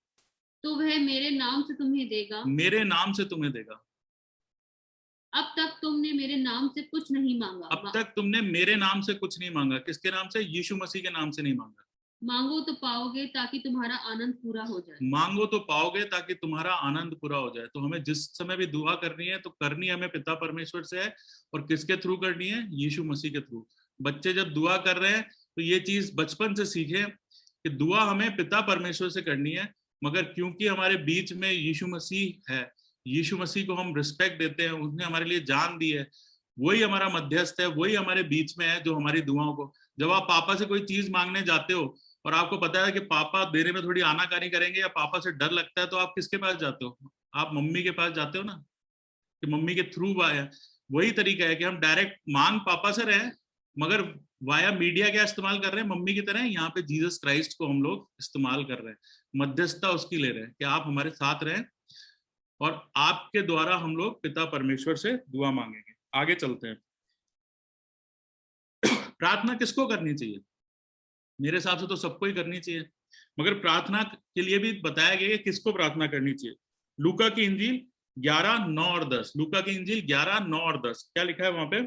तो वह मेरे नाम से तुम्हें देगा। मेरे नाम से तुम्हें देगा। अब तक तुमने मेरे नाम से कुछ नहीं मांगा। अब तक तुमने मेरे नाम से कुछ नहीं मांगा। किसके नाम से? यीशु मसीह के नाम से नहीं मांगा। मांगो तो पाओगे ताकि तुम्हारा आनंद पूरा हो जाए। मांगो तो पाओगे ताकि तुम्हारा आनंद पूरा हो जाए। तो हमें जिस समय भी दुआ करनी है तो करनी हमें पिता परमेश्वर से है। और किसके थ्रू करनी है? यीशु मसीह के थ्रू। बच्चे जब दुआ कर रहे हैं तो ये चीज बचपन से सीखे कि दुआ हमें पिता परमेश्वर से करनी है। मगर क्योंकि हमारे बीच में यीशु मसीह है, यीशु मसीह को हम रिस्पेक्ट देते हैं, उसने हमारे लिए जान दी है, वही हमारा मध्यस्थ है, वही हमारे बीच में है जो हमारी दुआओं को, जब आप पापा से कोई चीज मांगने जाते हो और आपको पता है कि पापा देने में थोड़ी आनाकानी करेंगे या पापा से डर लगता है, तो आप किसके पास जाते हो? आप मम्मी के पास जाते हो ना, कि मम्मी के थ्रू आया। वही तरीका है कि हम डायरेक्ट मांग पापा से रहे, मगर वाया मीडिया क्या इस्तेमाल कर रहे हैं? मम्मी की तरह यहाँ पे जीसस क्राइस्ट को हम लोग इस्तेमाल कर रहे हैं, मध्यस्थता उसकी ले रहे हैं कि आप हमारे साथ रहें और आपके द्वारा हम लोग पिता परमेश्वर से दुआ मांगेंगे। आगे चलते हैं। प्रार्थना किसको करनी चाहिए? मेरे हिसाब से तो सबको ही करनी चाहिए, मगर प्रार्थना के लिए भी बताया गया है किसको प्रार्थना करनी चाहिए। लूका की इंजील 11, 9 और 10। लूका की इंजील 11, 9 और 10 क्या लिखा है वहां पे?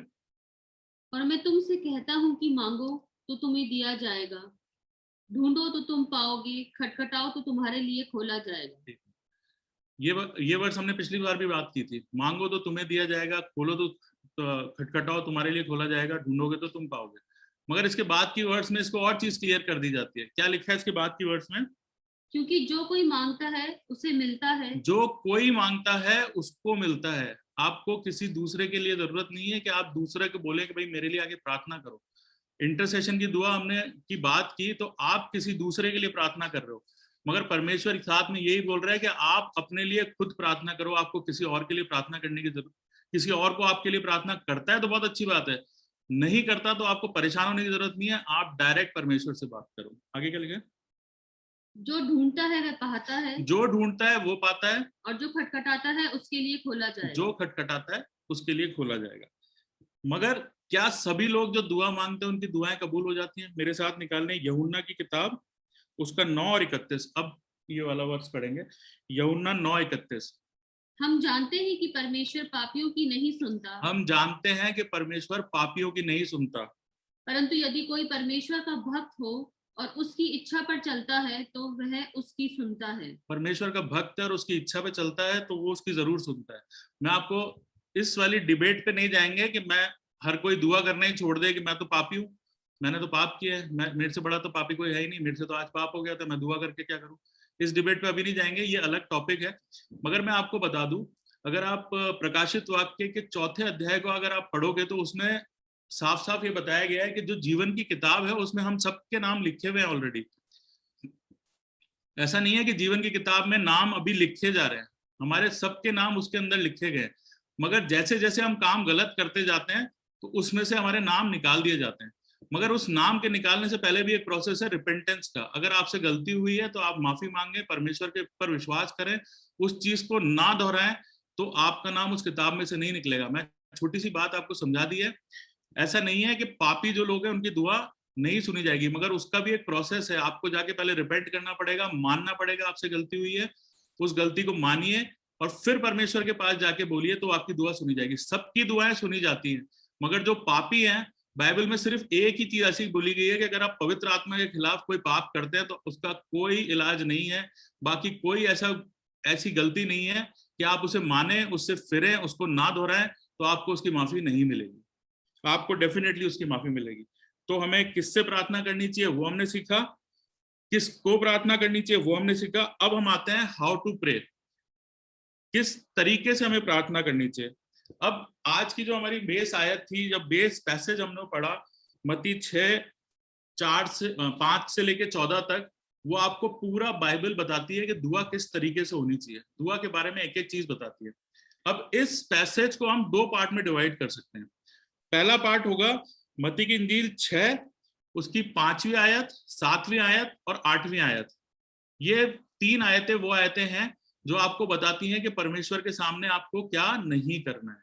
और मैं तुमसे कहता हूँ कि मांगो तो तुम्हें दिया जाएगा, ढूंढो तो तुम पाओगे, खटखटाओ तो तुम्हारे लिए खोला जाएगा। ये वर्ष हमने पिछली बार भी बात की थी। मांगो तो तुम्हें दिया जाएगा, खोलो तो खटखटाओ तुम्हारे लिए खोला जाएगा, ढूंढोगे तो तुम पाओगे। मगर इसके बाद की वर्ड्स में इसको और चीज क्लियर कर दी जाती है। क्या लिखा है इसके बाद की वर्ड्स में? क्योंकि जो कोई मांगता है उसे मिलता है, जो कोई मांगता है उसको मिलता है। आपको किसी दूसरे के लिए जरूरत नहीं है कि आप दूसरे को बोले कि भाई मेरे लिए आगे प्रार्थना करो। इंटरसेशन की दुआ हमने की बात की, तो आप किसी दूसरे के लिए प्रार्थना कर रहे हो, मगर परमेश्वर साथ में यही बोल रहा है कि आप अपने लिए खुद प्रार्थना करो। आपको किसी और के लिए प्रार्थना करने की जरूरत, किसी और को आपके लिए प्रार्थना करता है तो बहुत अच्छी बात है, नहीं करता तो आपको परेशान होने की जरूरत नहीं है, आप डायरेक्ट परमेश्वर से बात करो। आगे क्या लिखा है? जो ढूंढता है वह पाता है, जो ढूंढता है वो पाता है, और जो खटखटाता है उसके लिए खोला जाएगा। जो खटखटाता है उसके लिए खोला जाएगा। मगर क्या सभी लोग जो दुआ मांगते हैं उनकी दुआएं कबूल हो जाती हैं? मेरे साथ निकालने यूहन्ना की किताब, उसका 9 और 31। अब ये वाला वर्ष पढ़ेंगे, यूहन्ना 9:31। हम जानते हैं कि परमेश्वर पापियों की नहीं सुनता, हम जानते हैं कि परमेश्वर पापियों की नहीं सुनता, परंतु यदि कोई परमेश्वर का भक्त हो और उसकी इच्छा पर चलता है तो वह उसकी सुनता है। परमेश्वर का भक्त है और उसकी इच्छा पे चलता है तो वो उसकी जरूर सुनता है। मैं आपको इस वाली डिबेट पे नहीं जाएंगे कि मैं हर कोई दुआ करना ही छोड़ दे कि मैं तो पापी हूँ, मैंने तो पाप किया है, मेरे से बड़ा तो पापी कोई है ही नहीं, मेरे से तो आज पाप हो गया था, मैं दुआ करके क्या करूँ। इस डिबेट पे अभी नहीं जाएंगे, ये अलग टॉपिक है। मगर मैं आपको बता दूं, अगर आप प्रकाशित वाक्य के 4थे अध्याय को अगर आप पढ़ोगे तो उसमें साफ साफ ये बताया गया है कि जो जीवन की किताब है उसमें हम सबके नाम लिखे हुए हैं ऑलरेडी। ऐसा नहीं है कि जीवन की किताब में नाम अभी लिखे जा रहे हैं, हमारे सबके नाम उसके अंदर लिखे गए। मगर जैसे जैसे हम काम गलत करते जाते हैं तो उसमें से हमारे नाम निकाल दिए जाते हैं। मगर उस नाम के निकालने से पहले भी एक प्रोसेस है रिपेंटेंस का। अगर आपसे गलती हुई है तो आप माफी मांगे, परमेश्वर के ऊपर विश्वास करें, उस चीज को ना दोहराएं, तो आपका नाम उस किताब में से नहीं निकलेगा। मैं छोटी सी बात आपको समझा दी है। ऐसा नहीं है कि पापी जो लोग हैं उनकी दुआ नहीं सुनी जाएगी, मगर उसका भी एक प्रोसेस है। आपको जाके पहले रिपेंट करना पड़ेगा, मानना पड़ेगा आपसे गलती हुई है, उस गलती को मानिए और फिर परमेश्वर के पास जाके बोलिए, तो आपकी दुआ सुनी जाएगी। सबकी दुआएं सुनी जाती हैं, मगर जो पापी हैं, बाइबल में सिर्फ एक ही चीज ऐसी बोली गई है कि अगर आप पवित्र आत्मा के खिलाफ कोई पाप करते हैं तो उसका कोई इलाज नहीं है। बाकी कोई ऐसी गलती नहीं है कि आप उसे माने, उससे फिरें, उसको ना दोहराएं, तो आपको उसकी माफी नहीं मिलेगी। आपको डेफिनेटली उसकी माफी मिलेगी। तो हमें किससे प्रार्थना करनी चाहिए वो हमने सीखा, किसको प्रार्थना करनी चाहिए वो हमने सीखा। अब हम आते हैं हाउ टू प्रे, किस तरीके से हमें प्रार्थना करनी चाहिए। अब आज की जो हमारी बेस आयत थी, जब बेस पैसेज हमने पढ़ा मत्ती 6:5 से लेके 14 तक, वो आपको पूरा बाइबल बताती है कि दुआ किस तरीके से होनी चाहिए, दुआ के बारे में एक एक चीज बताती है। अब इस पैसेज को हम 2 पार्ट में डिवाइड कर सकते हैं। पहला पार्ट होगा मत्ती की इंजील 6, उसकी 5वीं आयत, 7वीं आयत और 8वीं आयत। ये 3 आयतें वो आयतें हैं जो आपको बताती हैं कि परमेश्वर के सामने आपको क्या नहीं करना है।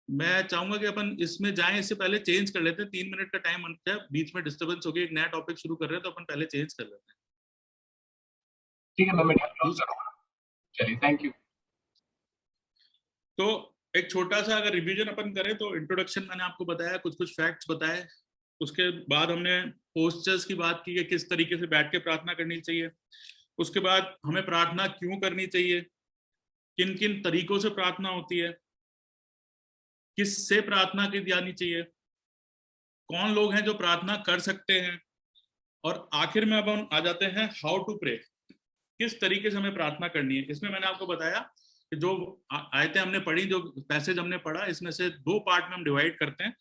मैं चाहूंगा कि अपन इसमें जाएं, इससे पहले चेंज कर लेते हैं। 3 मिनट का टाइम बनता है, बीच में डिस्टर्बेंस हो गई, एक नया टॉपिक शुरू कर रहे हैं तो अपन पहले चेंज कर लेते हैं। ठीक है, मैं क्लोज करूंगा। चलिए, थैंक यू। तो एक छोटा सा अगर रिवीजन अपन करें तो इंट्रोडक्शन मैंने आपको बताया, कुछ कुछ फैक्ट्स बताए। उसके बाद हमने पोस्चर्स की बात की कि किस तरीके से बैठ के प्रार्थना करनी चाहिए। उसके बाद हमें प्रार्थना क्यों करनी चाहिए, किन किन तरीकों से प्रार्थना होती है, किससे प्रार्थना की जानी चाहिए, कौन लोग हैं जो प्रार्थना कर सकते हैं, और आखिर में अब हम आ जाते हैं हाउ टू प्रे, किस तरीके से हमें प्रार्थना करनी है। इसमें मैंने आपको बताया कि जो आयतें हमने पढ़ी, जो पैसेज हमने पढ़ा, इसमें से 2 पार्ट में हम डिवाइड करते हैं।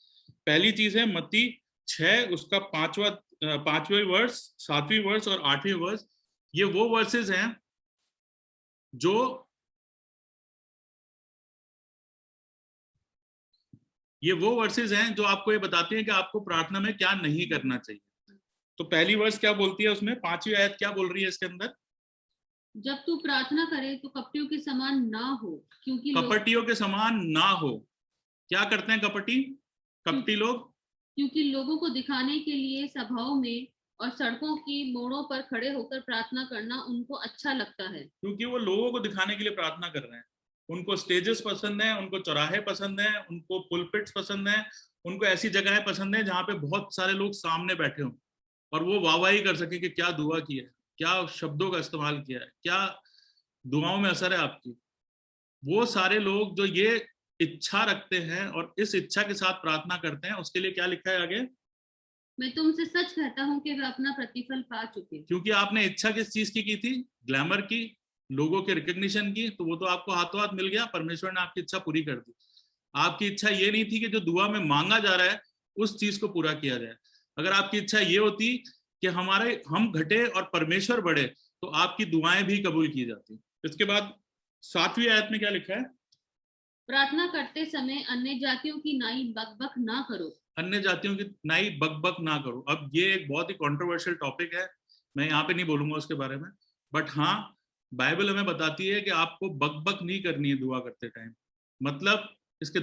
पहली चीज है मत्ती 6 उसका 5वें वर्स, 7वीं वर्स और 8वीं वर्स। ये वो वर्सेस हैं जो आपको ये बताते हैं कि आपको प्रार्थना में क्या नहीं करना चाहिए। तो पहली वर्स क्या बोलती है उसमें, 5वीं आयत क्या बोल रही है इसके अंदर? जब तू प्रार्थना करे तो कपटियों के समान ना हो, क्योंकि कपटियों के समान ना हो। क्या करते हैं कपटी लोग? क्योंकि लोगों को दिखाने के लिए सभाओं में और सड़कों की मोड़ों पर खड़े होकर प्रार्थना करना उनको अच्छा लगता है। क्योंकि वो लोगों को दिखाने के लिए प्रार्थना कर रहे हैं। उनको स्टेजेस पसंद है, उनको चौराहे पसंद है, उनको पुलपिट्स पसंद है, उनको ऐसी जगहें पसंद है जहाँ पे बहुत सारे लोग सामने बैठे हों और वो वाहवाही कर सके कि क्या दुआ की है, क्या शब्दों का इस्तेमाल किया है, क्या दुआओं में असर है आपकी। वो सारे लोग जो ये इच्छा रखते हैं और इस इच्छा के साथ प्रार्थना करते हैं, उसके लिए क्या लिखा है आगे? मैं तुमसे सच कहता हूँ कि वे अपना प्रतिफल पा चुके। क्योंकि आपने इच्छा किस चीज की थी? ग्लैमर की, लोगों के रिकग्निशन की, तो वो तो आपको हाथों हाथ मिल गया। परमेश्वर ने आपकी इच्छा पूरी कर दी। आपकी इच्छा ये नहीं थी कि जो दुआ में मांगा जा रहा है उस चीज को पूरा किया जाए। अगर आपकी इच्छा ये होती कि हम घटे और परमेश्वर बढ़े, तो आपकी दुआएं भी कबूल की जाती। इसके बाद 7वीं आयत में क्या लिखा है? प्रार्थना करते समय अन्य जातियों की नाई बकबक ना करो, अन्य जातियों की नाई बक ना करो। अब ये एक बहुत ही कंट्रोवर्शियल टॉपिक है, मैं यहाँ पे नहीं बोलूंगा उसके बारे में, बट हाँ बाइबल हमें बताती है कि आपको बक नहीं करनी है दुआ करते टाइम। मतलब इसके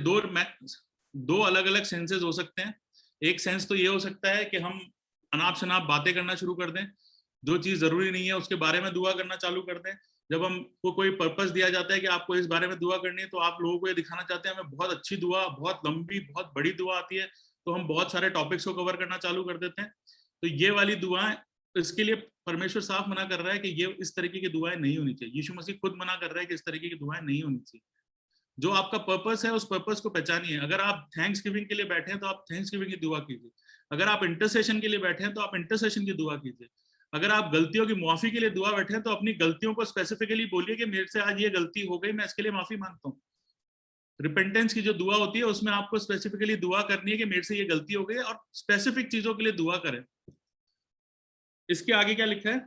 दो अलग अलग सेंसेस हो सकते हैं। एक सेंस तो ये हो सकता है कि हम अनाप शनाप बातें करना शुरू कर दें, जो चीज जरूरी नहीं है उसके बारे में दुआ करना चालू कर दें। जब हमको कोई पर्पस दिया जाता है कि आपको इस बारे में दुआ करनी है, तो आप लोगों को ये दिखाना चाहते हैं हमें बहुत अच्छी दुआ, बहुत लंबी, बहुत बड़ी दुआ आती है, तो हम बहुत सारे टॉपिक्स को कवर करना चालू कर देते हैं। तो ये वाली दुआएं, इसके लिए परमेश्वर साफ मना कर रहा है कि ये इस तरीके की दुआएं नहीं होनी चाहिए। यीशु मसीह खुद मना कर रहा है कि इस तरीके की दुआएं नहीं होनी चाहिए। जो आपका पर्पस है उस पर्पस को पहचानिए। अगर आप थैंक्स गिविंग के लिए बैठे हैं तो आप थैंक्स गिविंग की दुआ कीजिए। अगर आप इंटरसेशन के लिए बैठे हैं तो आप इंटरसेशन की दुआ कीजिए। अगर आप गलतियों की माफी के लिए दुआ बैठे हैं तो अपनी गलतियों को स्पेसिफिकली बोलिए कि मेरे से आज ये गलती हो गई, मैं इसके लिए माफी मांगता हूँ। रिपेंटेंस की जो दुआ होती है उसमें आपको स्पेसिफिकली दुआ करनी है कि मेरे से ये गलती हो गई, और स्पेसिफिक चीजों के लिए दुआ करें। इसके आगे क्या लिखा है?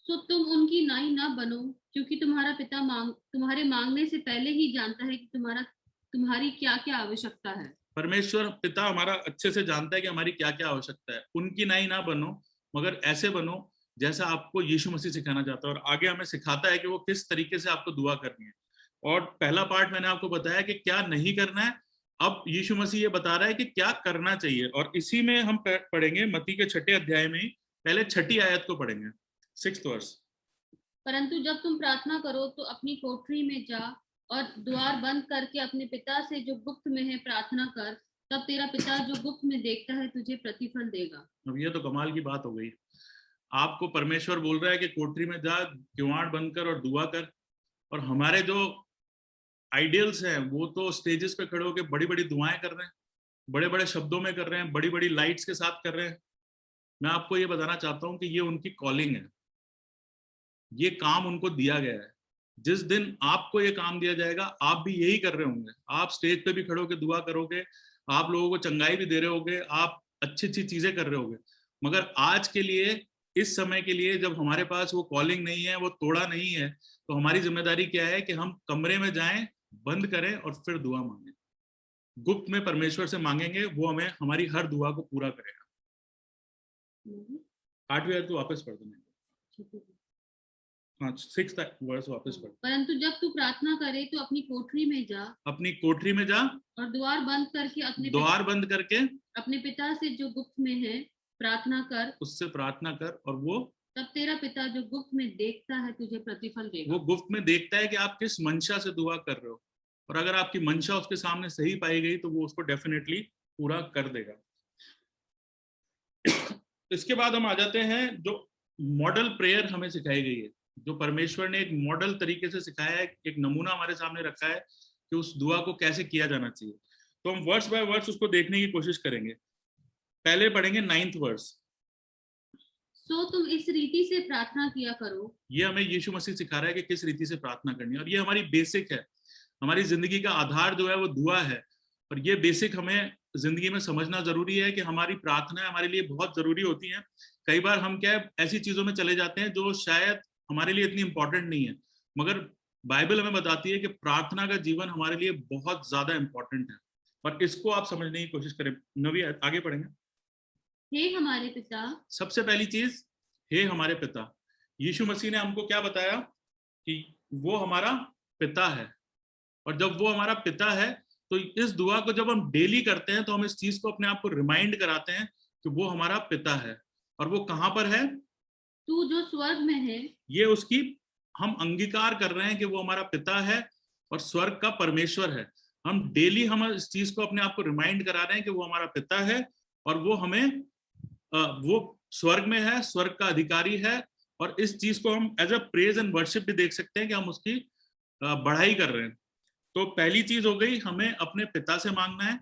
तो तुम उनकी नाई ना बनो, क्योंकि तुम्हारा पिता तुम्हारे मांगने से पहले ही जानता है कि तुम्हारी क्या क्या आवश्यकता है। परमेश्वर पिता हमारा अच्छे से जानता है कि हमारी क्या क्या आवश्यकता है। उनकी नाई ना बनो, मगर ऐसे बनो जैसा आपको यीशु मसीह सिखाना चाहता है, और आगे हमें सिखाता है कि वो किस तरीके से आपको दुआ करनी है। और पहला पार्ट मैंने आपको बताया कि क्या नहीं करना है, अब यीशु मसीह ये बता रहा है कि क्या करना चाहिए, और इसी में हम पढ़ेंगे मत्ती के 6 अध्याय में ही पहले 6 आयत को पढ़ेंगे, 6th वर्स। परंतु जब तुम प्रार्थना करो तो अपनी कोठरी में जा और द्वार बंद करके अपने पिता से जो गुप्त में है प्रार्थना कर, तब तेरा पिता जो गुप्त में देखता है तुझे प्रतिफल देगा। अब ये तो कमाल की बात हो गई। आपको परमेश्वर बोल रहा है कि कोठरी में जा, किवाड़ बंद कर और दुआ कर। और हमारे जो आइडियल्स हैं वो तो स्टेजेस पे खड़े होकर बड़ी बड़ी दुआएं कर रहे हैं, बड़े बड़े शब्दों में कर रहे हैं, बड़ी बड़ी लाइट्स के साथ कर रहे हैं। मैं आपको ये बताना चाहता हूँ कि ये उनकी कॉलिंग है, ये काम उनको दिया गया है। जिस दिन आपको ये काम दिया जाएगा आप भी यही कर रहे होंगे। आप स्टेज पे भी खड़े होकर दुआ करोगे, आप लोगों को चंगाई भी दे रहे होगे, आप अच्छी अच्छी चीजें कर रहे होगे। मगर आज के लिए, इस समय के लिए, जब हमारे पास वो कॉलिंग नहीं है, वो तोड़ा नहीं है, तो हमारी जिम्मेदारी क्या है कि हम कमरे में जाएं, बंद करें और फिर दुआ मांगें। गुप्त में परमेश्वर से मांगेंगे, वो हमें हमारी हर दुआ को पूरा करेगा। 8वीं आयत को वापस पढ़ देंगे। हाँ, 6th वर्स वापस पढ़। परंतु जब तू प्रार्थना करे तो अपनी कोठरी में जा, अपनी कोठरी में जा और द्वार बंद करके अपने पिता से जो गुप्त में है प्रार्थना कर, उससे प्रार्थना कर, और वो तब तेरा पिता जो गुप्त में देखता है तुझे प्रतिफल देगा। वो गुप्त में देखता है कि आप किस मंशा से दुआ कर रहे हो, और अगर आपकी मंशा उसके सामने सही पाई गई तो वो उसको डेफिनेटली पूरा कर देगा। इसके बाद हम आ जाते हैं जो मॉडल प्रेयर हमें सिखाई गई है, जो परमेश्वर ने एक मॉडल तरीके से सिखाया है, एक नमूना हमारे सामने रखा है कि उस दुआ को कैसे किया जाना चाहिए। तो हम वर्स बाय वर्स उसको देखने की कोशिश करेंगे। पहले पढ़ेंगे 9th वर्स। सो तुम इस रीति से प्रार्थना किया करो। ये हमें यीशु मसीह सिखा रहा है कि किस रीति से प्रार्थना करनी है, और ये हमारी बेसिक है। हमारी जिंदगी का आधार जो है वो दुआ है, और ये बेसिक हमें जिंदगी में समझना जरूरी है कि हमारी प्रार्थना हमारे लिए बहुत जरूरी होती है। कई बार हम क्या ऐसी चीजों में चले जाते हैं जो शायद हमारे लिए इतनी इंपॉर्टेंट नहीं है, मगर बाइबल हमें बताती है कि प्रार्थना का जीवन हमारे लिए बहुत ज्यादा इंपॉर्टेंट है, और इसको आप समझने की कोशिश करें। 9वीं आगे पढ़ेंगे। हे हमारे पिता। सबसे पहली चीज, हे हमारे पिता। यीशु मसीह ने हमको क्या बताया कि वो हमारा पिता है, और जब वो हमारा पिता है तो इस दुआ को जब हम डेली करते हैं तो हम इस चीज को अपने आप को रिमाइंड कराते हैं कि वो हमारा पिता है। और वो कहाँ पर है? तू जो स्वर्ग में है। ये उसकी हम अंगीकार कर रहे हैं कि वो हमारा पिता है और स्वर्ग का परमेश्वर है। हम डेली हम इस चीज को अपने आप को रिमाइंड करा रहे हैं कि वो हमारा पिता है, और वो हमें वो स्वर्ग में है, स्वर्ग का अधिकारी है। और इस चीज को हम as a praise and worship भी देख सकते हैं कि हम उसकी बढ़ाई कर रहे हैं। तो पहली चीज हो गई, हमें अपने पिता से मांगना है।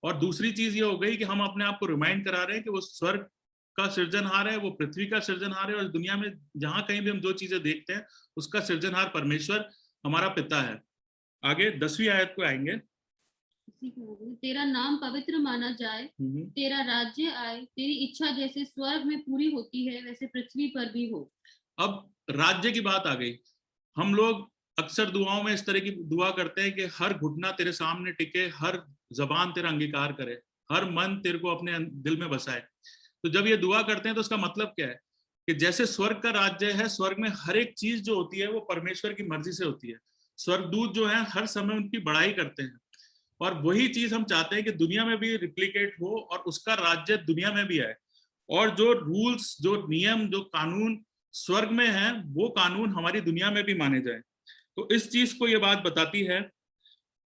और दूसरी चीज ये हो गई कि हम अपने आप को रिमाइंड करा रहे हैं कि वो स्वर्ग का सृजनहार है, वो पृथ्वी का सृजनहार है, और दुनिया में जहां कहीं भी हम जो चीजें देखते हैं उसका सृजनहार परमेश्वर हमारा पिता है। आगे 10वीं आयत को आएंगे। तेरा नाम पवित्र माना जाए, तेरा राज्य आए, तेरी इच्छा जैसे स्वर्ग में पूरी होती है वैसे पृथ्वी पर भी हो। अब राज्य की बात आ गई। हम लोग अक्सर दुआओं में इस तरह की दुआ करते हैं कि हर घुटना तेरे सामने टिके, हर जबान तेरा अंगीकार करे, हर मन तेरे को अपने दिल में बसाए। तो जब ये दुआ करते हैं तो उसका मतलब क्या है कि जैसे स्वर्ग का राज्य है, स्वर्ग में हर एक चीज जो होती है वो परमेश्वर की मर्जी से होती है। स्वर्गदूत जो है हर समय उनकी बड़ाई करते हैं, और वही चीज हम चाहते हैं कि दुनिया में भी रिप्लिकेट हो और उसका राज्य दुनिया में भी आए, और जो रूल्स, जो नियम, जो कानून स्वर्ग में है वो कानून हमारी दुनिया में भी माने जाए। तो इस चीज को ये बात बताती है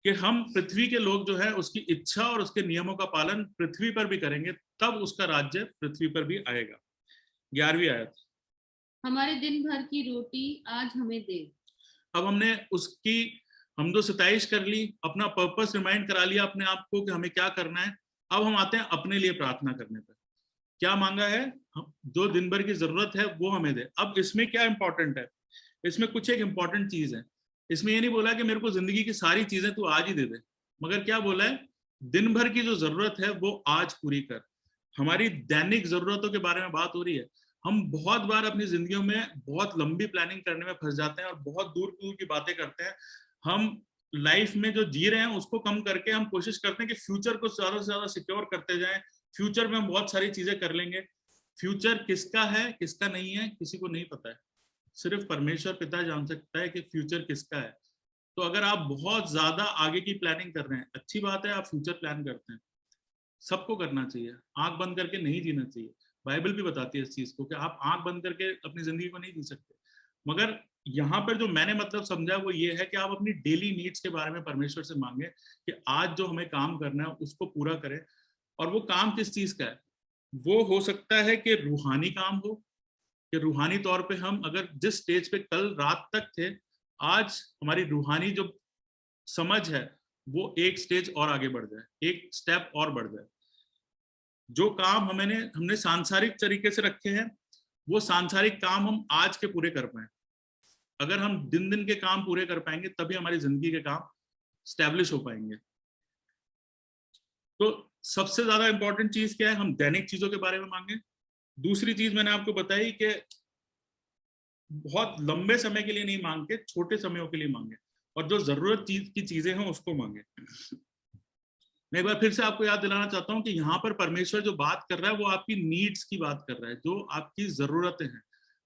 कि हम पृथ्वी के लोग जो है उसकी इच्छा और उसके नियमों का पालन पृथ्वी पर भी करेंगे, तब उसका राज्य पृथ्वी पर भी आएगा। 11वीं आयत, हमारे दिन भर की रोटी आज हमें दे। अब हमने उसकी हमदो सताइश कर ली, अपना पर्पस रिमाइंड करा लिया अपने आप को कि हमें क्या करना है। अब हम आते हैं अपने लिए प्रार्थना करने पर। क्या मांगा है? जो दिन भर की जरूरत है वो हमें दे। अब इसमें क्या इंपॉर्टेंट है? इसमें कुछ एक इंपॉर्टेंट चीज है। इसमें ये नहीं बोला कि मेरे को जिंदगी की सारी चीजें तू आज ही दे दे, मगर क्या बोला है? दिन भर की जो जरूरत है वो आज पूरी कर। हमारी दैनिक जरूरतों के बारे में बात हो रही है। हम बहुत बार अपनी जिंदगियों में बहुत लंबी प्लानिंग करने में फंस जाते हैं और बहुत दूर दूर की बातें करते हैं। हम लाइफ में जो जी रहे हैं उसको कम करके हम कोशिश करते हैं कि फ्यूचर को ज्यादा से ज्यादा सिक्योर करते जाएं। फ्यूचर में हम बहुत सारी चीजें कर लेंगे। फ्यूचर किसका है किसका नहीं है किसी को नहीं पता है, सिर्फ परमेश्वर पिता जान सकता है कि फ्यूचर किसका है। तो अगर आप बहुत ज्यादा आगे की प्लानिंग कर रहे हैं, अच्छी बात है, आप फ्यूचर प्लान करते हैं, सबको करना चाहिए, आंख बंद करके नहीं जीना चाहिए। बाइबल भी बताती है इस चीज को कि आप आंख बंद करके अपनी जिंदगी को नहीं जी सकते। मगर यहाँ पर जो मैंने मतलब समझा वो ये है कि आप अपनी डेली नीड्स के बारे में परमेश्वर से मांगे कि आज जो हमें काम करना है उसको पूरा करें। और वो काम किस चीज का है? वो हो सकता है कि रूहानी काम हो, कि रूहानी तौर पे हम अगर जिस स्टेज पे कल रात तक थे, आज हमारी रूहानी जो समझ है वो एक स्टेज और आगे बढ़ जाए, एक स्टेप और बढ़ जाए। जो काम हमने सांसारिक तरीके से रखे हैं वो सांसारिक काम हम आज के पूरे कर पाए। अगर हम दिन दिन के काम पूरे कर पाएंगे तभी हमारी जिंदगी के काम स्टैब्लिश हो पाएंगे। तो सबसे ज्यादा इंपॉर्टेंट चीज क्या है? हम दैनिक चीजों के बारे में मांगे। दूसरी चीज मैंने आपको बताई कि बहुत लंबे समय के लिए नहीं मांग के छोटे समयों के लिए मांगे, और जो जरूरत की चीजें हैं उसको मांगे। मैं एक बार फिर से आपको याद दिलाना चाहता हूं कि यहाँ पर परमेश्वर जो बात कर रहा है वो आपकी नीड्स की बात कर रहा है, जो आपकी जरूरतें हैं।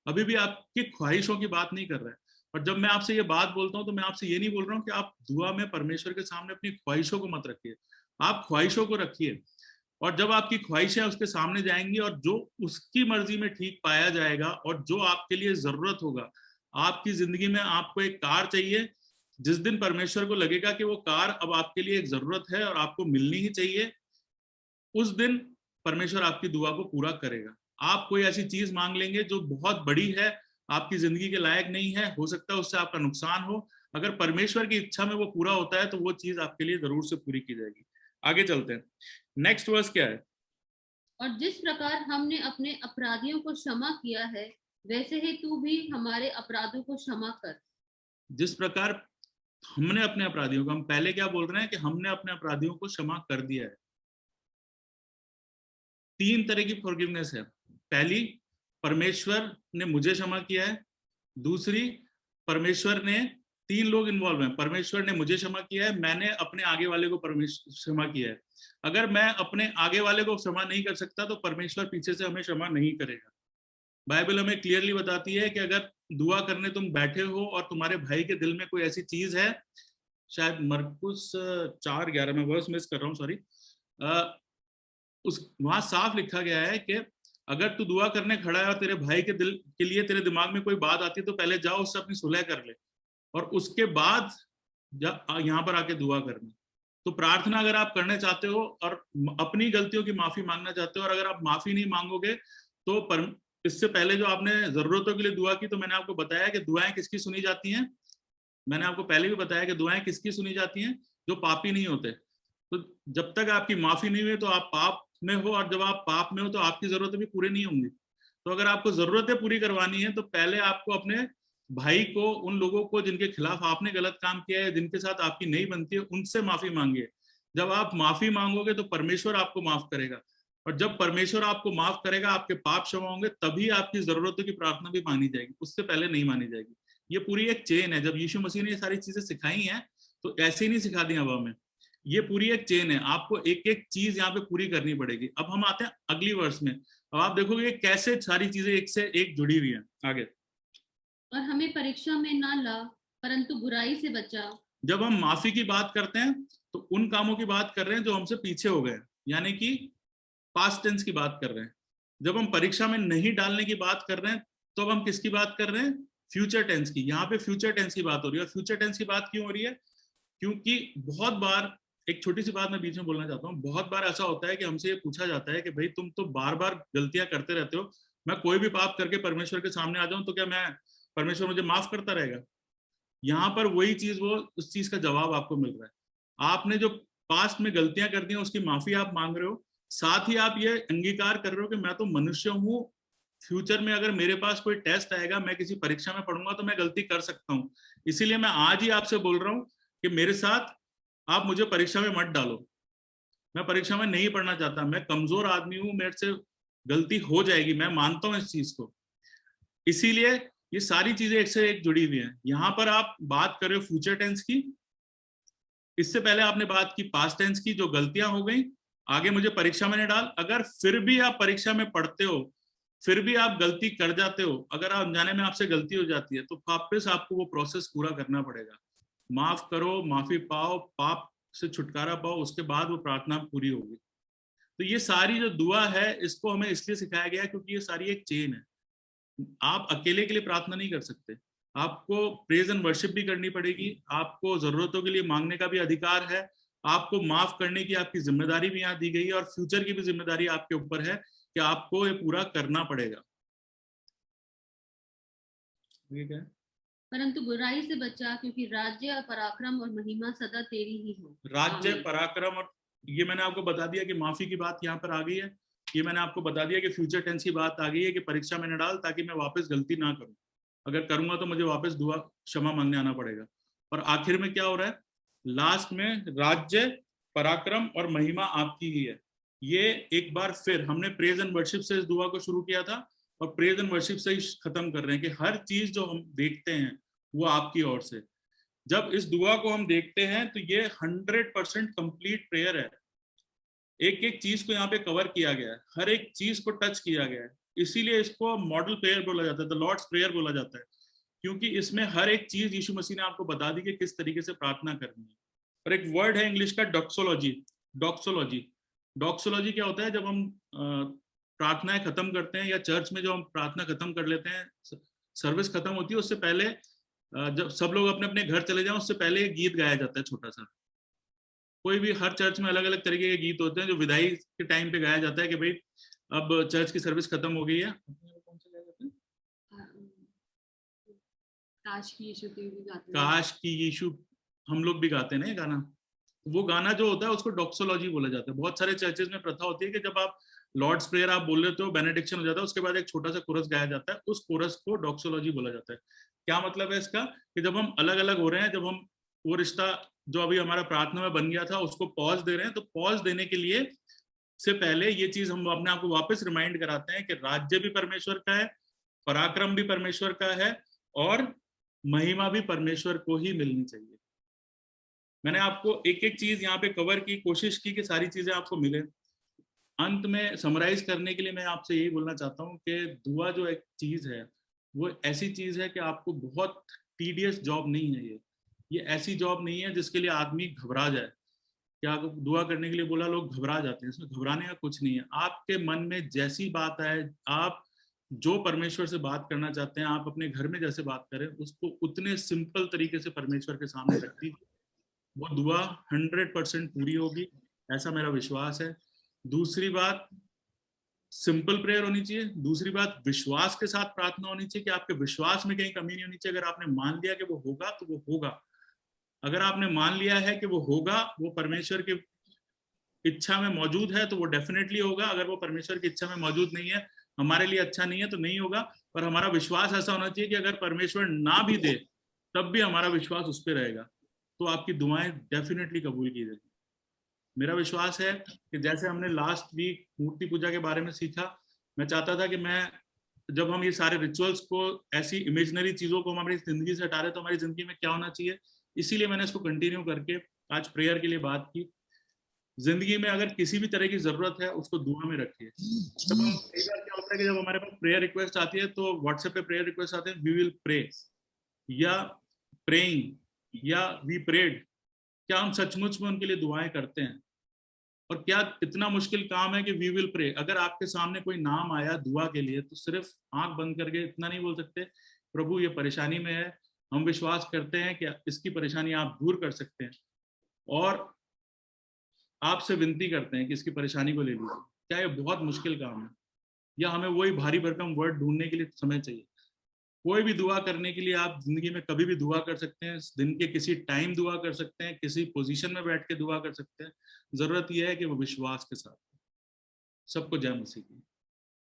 अभी भी आपकी ख्वाहिशों की बात नहीं कर रहा है। और जब मैं आपसे ये बात बोलता हूँ तो मैं आपसे ये नहीं बोल रहा हूँ कि आप दुआ में परमेश्वर के सामने अपनी ख्वाहिशों को मत रखिए, आप ख्वाहिशों को रखिए। और जब आपकी ख्वाहिशें उसके सामने जाएंगी और जो उसकी मर्जी में ठीक पाया जाएगा और जो आपके लिए जरूरत होगा, आपकी जिंदगी में आपको एक कार चाहिए, जिस दिन परमेश्वर को लगेगा कि वो कार अब आपके लिए एक जरूरत है और आपको मिलनी ही चाहिए, उस दिन परमेश्वर आपकी दुआ को पूरा करेगा। आप कोई ऐसी चीज मांग लेंगे जो बहुत बड़ी है, आपकी जिंदगी के लायक नहीं है, हो सकता है उससे आपका नुकसान हो, अगर परमेश्वर की इच्छा में वो पूरा होता है तो वो चीज आपके लिए जरूर से पूरी की जाएगी। आगे चलते हैं, नेक्स्ट वर्स क्या है? और जिस प्रकार हमने अपने अपराधियों को क्षमा किया है वैसे ही तू भी हमारे अपराधों को क्षमा कर। जिस प्रकार हमने अपने अपराधियों को, हम पहले क्या बोल रहे हैं कि हमने अपने अपराधियों को क्षमा कर दिया है। 3 तरह की फॉरगिवनेस है। पहली, परमेश्वर ने मुझे क्षमा किया है। दूसरी, परमेश्वर ने, 3 लोग इन्वॉल्व हैं, परमेश्वर ने मुझे क्षमा किया है, मैंने अपने आगे वाले को परमेश्वर क्षमा किया है। अगर मैं अपने आगे वाले को क्षमा नहीं कर सकता तो परमेश्वर पीछे से हमें क्षमा नहीं करेगा। बाइबल हमें क्लियरली बताती है कि अगर दुआ करने तुम बैठे हो और तुम्हारे भाई के दिल में कोई ऐसी चीज है, शायद मरकुस 4:11 में वर्स मिस कर रहा हूँ, सॉरी, वहां साफ लिखा गया है कि अगर तू दुआ करने खड़ा है और तेरे भाई के दिल के लिए तेरे दिमाग में कोई बात आती है तो पहले जाओ उससे अपनी सुलह कर ले और उसके बाद यहाँ पर आके दुआ करना। तो प्रार्थना अगर आप करने चाहते हो और अपनी गलतियों की माफी मांगना चाहते हो, और अगर आप माफी नहीं मांगोगे तो इससे पहले जो आपने जरूरतों के लिए दुआ की, तो मैंने आपको बताया कि दुआएं किसकी सुनी जाती हैं। मैंने आपको पहले भी बताया कि दुआएं किसकी सुनी जाती हैं? जो पापी नहीं होते। तो जब तक आपकी माफी नहीं हुई तो आप पाप में हो, और जब आप पाप में हो तो आपकी जरूरतें भी पूरी नहीं होंगी। तो अगर आपको जरूरतें पूरी करवानी है तो पहले आपको अपने भाई को, उन लोगों को जिनके खिलाफ आपने गलत काम किया है, जिनके साथ आपकी नहीं बनती है, उनसे माफी मांगिए। जब आप माफी मांगोगे तो परमेश्वर आपको माफ करेगा, और जब परमेश्वर आपको माफ करेगा, आपके पाप क्षमा होंगे, तभी आपकी जरूरतों की प्रार्थना भी मानी जाएगी, उससे पहले नहीं मानी जाएगी। ये पूरी एक चेन है। जब यीशु मसीह ने ये सारी चीजें सिखाई हैं तो ऐसे ही नहीं सिखा दी अब हमें, ये पूरी एक चेन है, आपको एक एक चीज यहाँ पे पूरी करनी पड़ेगी। अब हम आते हैं अगली वर्ष में, अब आप देखोगे कैसे सारी चीजें एक से एक जुड़ी हुई हैं। आगे, और हमें परीक्षा में ना ला परंतु बुराई से बचा। जब हम माफी की बात करते हैं तो उन कामों की बात कर रहे हैं जो हमसे पीछे हो गए, यानी कि पास्ट टेंस की बात कर रहे हैं। जब हम परीक्षा में नहीं डालने की बात कर रहे हैं तो अब हम किसकी बात कर रहे हैं? फ्यूचर टेंस की। यहाँ पे फ्यूचर टेंस की बात हो रही है। फ्यूचर टेंस की बात क्यों हो रही है? क्योंकि बहुत बार, एक छोटी सी बात मैं बीच में बोलना चाहता हूँ, बहुत बार ऐसा होता है कि हमसे ये पूछा जाता है कि भाई तुम तो बार बार गलतियां करते रहते हो, मैं कोई भी पाप करके परमेश्वर के सामने आ जाऊं तो क्या मैं परमेश्वर मुझे माफ करता रहेगा? यहाँ पर वही चीज, वो उस चीज का जवाब आपको मिल रहा है। आपने जो पास्ट में गलतियां कर दी हैं उसकी माफी आप मांग रहे हो, साथ ही आप ये अंगीकार कर रहे हो कि मैं तो मनुष्य हूँ, फ्यूचर में अगर मेरे पास कोई टेस्ट आएगा, मैं किसी परीक्षा में पढ़ूंगा तो मैं गलती कर सकता हूँ। इसीलिए मैं आज ही आपसे बोल रहा हूँ कि मेरे साथ आप मुझे परीक्षा में मत डालो, मैं परीक्षा में नहीं पढ़ना चाहता, मैं कमजोर आदमी हूँ, मेरे से गलती हो जाएगी, मैं मानता हूँ इस चीज को। इसीलिए ये सारी चीजें एक से एक जुड़ी हुई हैं। यहाँ पर आप बात कर रहे हो फ्यूचर टेंस की, इससे पहले आपने बात की पास्ट टेंस की, जो गलतियां हो गई, आगे मुझे परीक्षा में नहीं डाल। अगर फिर भी आप परीक्षा में पढ़ते हो, फिर भी आप गलती कर जाते हो, अगर आप जाने में आपसे गलती हो जाती है तो वापस आपको वो प्रोसेस पूरा करना पड़ेगा। माफ करो, माफी पाओ, पाप से छुटकारा पाओ, उसके बाद वो प्रार्थना पूरी होगी। तो ये सारी जो दुआ है इसको हमें इसलिए सिखाया गया क्योंकि ये सारी एक चेन है। आप अकेले के लिए प्रार्थना नहीं कर सकते, आपको प्रेज एंड वर्शिप भी करनी पड़ेगी, आपको जरूरतों के लिए मांगने का भी अधिकार है, आपको माफ करने की आपकी जिम्मेदारी भी यहाँ दी गई है, और फ्यूचर की भी जिम्मेदारी आपके ऊपर है कि आपको ये पूरा करना पड़ेगा। ठीक है, परंतु बुराई से बचा, क्योंकि राज्य और पराक्रम और महिमा सदा तेरी ही हो। राज्य, पराक्रम, और ये मैंने आपको बता दिया कि माफी की बात यहाँ पर आ गई है, ये मैंने आपको बता दिया कि फ्यूचर टेंस की बात आ गई है कि परीक्षा में न डाल ताकि मैं वापस गलती ना करूं, अगर करूंगा तो मुझे वापस दुआ क्षमा मांगने आना पड़ेगा। और आखिर में क्या हो रहा है? लास्ट में राज्य, पराक्रम और महिमा आपकी ही है। ये एक बार फिर हमने प्रेज एंड वर्शिप से इस दुआ को शुरू किया था और प्रेज एंड वर्शिप से ही खत्म कर रहे हैं कि हर चीज जो हम देखते हैं वो आपकी ओर से। जब इस दुआ को हम देखते हैं तो ये 100% कंप्लीट प्रेयर है। एक एक चीज को यहाँ पे कवर किया गया है, हर एक चीज को टच किया गया है, इसीलिए इसको मॉडल प्रेयर बोला जाता है, द लॉर्ड्स प्रेयर बोला जाता है, क्योंकि इसमें हर एक चीज यीशु मसीह ने आपको बता दी कि किस तरीके से प्रार्थना करनी है। और एक वर्ड है इंग्लिश का डॉक्सोलॉजी। डॉक्सोलॉजी, डॉक्सोलॉजी क्या होता है? जब हम प्रार्थनाएं खत्म करते हैं या चर्च में जो हम प्रार्थना खत्म कर लेते हैं, सर्विस खत्म होती है, उससे पहले जब सब लोग अपने अपने घर चले जाएं उससे पहले एक गीत गाया जाता है छोटा सा। कोई भी, हर चर्च में अलग अलग तरीके के गीत होते हैं जो विदाई के टाइम पे गाया जाता है कि भाई अब चर्च की सर्विस खत्म हो गई है। कौन सा गाया जाता है? काश की यीशु भी गाते हैं। काश की यीशु, हम लोग भी गाते हैं ना ये गाना। वो गाना जो होता है उसको डॉक्सोलॉजी बोला जाता है। बहुत सारे चर्चेज में प्रथा होती है कि जब आप लॉर्ड्स प्रेयर आप बोल लेते हो, बेनेडिक्शन हो जाता है, उसके बाद एक छोटा सा कोरस गाया जाता है, उस कोरस को डॉक्सोलॉजी बोला जाता है। क्या मतलब है इसका? कि जब हम अलग अलग हो रहे हैं, जब हम वो रिश्ता जो अभी हमारा प्रार्थना में बन गया था उसको पॉज दे रहे हैं, तो पॉज देने के लिए से पहले ये चीज हम अपने आप को वापस रिमाइंड कराते हैं कि राज्य भी परमेश्वर का है, पराक्रम भी परमेश्वर का है, और महिमा भी परमेश्वर को ही मिलनी चाहिए। मैंने आपको एक एक चीज यहाँ पे कवर की, कोशिश की कि सारी चीजें आपको मिले। अंत में समराइज करने के लिए मैं आपसे यही बोलना चाहता हूँ कि दुआ जो एक चीज है वो ऐसी चीज है कि आपको बहुत टीडियस जॉब नहीं है। ये ऐसी जॉब नहीं है जिसके लिए आदमी घबरा जाए। क्या दुआ करने के लिए बोला, लोग घबरा जाते हैं, इसमें घबराने का कुछ नहीं है। आपके मन में जैसी बात आए, आप जो परमेश्वर से बात करना चाहते हैं, आप अपने घर में जैसे बात करें, उसको उतने सिंपल तरीके से परमेश्वर के सामने रख दीजिए, वो दुआ 100% पूरी होगी, ऐसा मेरा विश्वास है। दूसरी बात, सिंपल प्रेयर होनी चाहिए। दूसरी बात, विश्वास के साथ प्रार्थना होनी चाहिए कि आपके विश्वास में कहीं कमी नहीं होनी चाहिए। अगर आपने मान लिया कि वो होगा तो वो होगा। अगर आपने मान लिया है कि वो होगा, वो परमेश्वर की इच्छा में मौजूद है, तो वो डेफिनेटली होगा। अगर वो परमेश्वर की इच्छा में मौजूद नहीं है, हमारे लिए अच्छा नहीं है, तो नहीं होगा। पर हमारा विश्वास ऐसा होना चाहिए कि अगर परमेश्वर ना भी दे तब भी हमारा विश्वास उस पर रहेगा, तो आपकी दुआएं डेफिनेटली कबूल की जाएगी। मेरा विश्वास है कि जैसे हमने लास्ट वीक मूर्ति पूजा के बारे में सीखा, मैं चाहता था कि मैं जब हम ये सारे रिचुअल्स को, ऐसी इमेजिनरी चीजों को हम हमारी जिंदगी से हटा रहे, तो हमारी जिंदगी में क्या होना चाहिए? इसीलिए मैंने इसको कंटिन्यू करके आज प्रेयर के लिए बात की। जिंदगी में अगर किसी भी तरह की जरूरत है, उसको दुआ में रखिए। जब हम, कई बार क्या होता है कि जब हमारे पास प्रेयर रिक्वेस्ट आती है, तो व्हाट्सएप पे प्रेयर रिक्वेस्ट आते हैं, वी विल प्रे या प्रेइंग या वी प्रेड। क्या हम सचमुच में उनके लिए दुआएं करते हैं? और क्या इतना मुश्किल काम है कि वी विल प्रे? अगर आपके सामने कोई नाम आया दुआ के लिए, तो सिर्फ आंख बंद करके इतना नहीं बोल सकते, प्रभु ये परेशानी में है, हम विश्वास करते हैं कि इसकी परेशानी आप दूर कर सकते हैं, और आपसे विनती करते हैं कि इसकी परेशानी को ले लीजिए। क्या ये बहुत मुश्किल काम है? या हमें वही भारी भरकम वर्ड ढूंढने के लिए समय चाहिए? कोई भी दुआ करने के लिए आप जिंदगी में कभी भी दुआ कर सकते हैं, दिन के किसी टाइम दुआ कर सकते हैं, किसी पोजीशन में बैठ के दुआ कर सकते हैं। जरूरत यह है कि वो विश्वास के साथ। सबको जय मसीह की।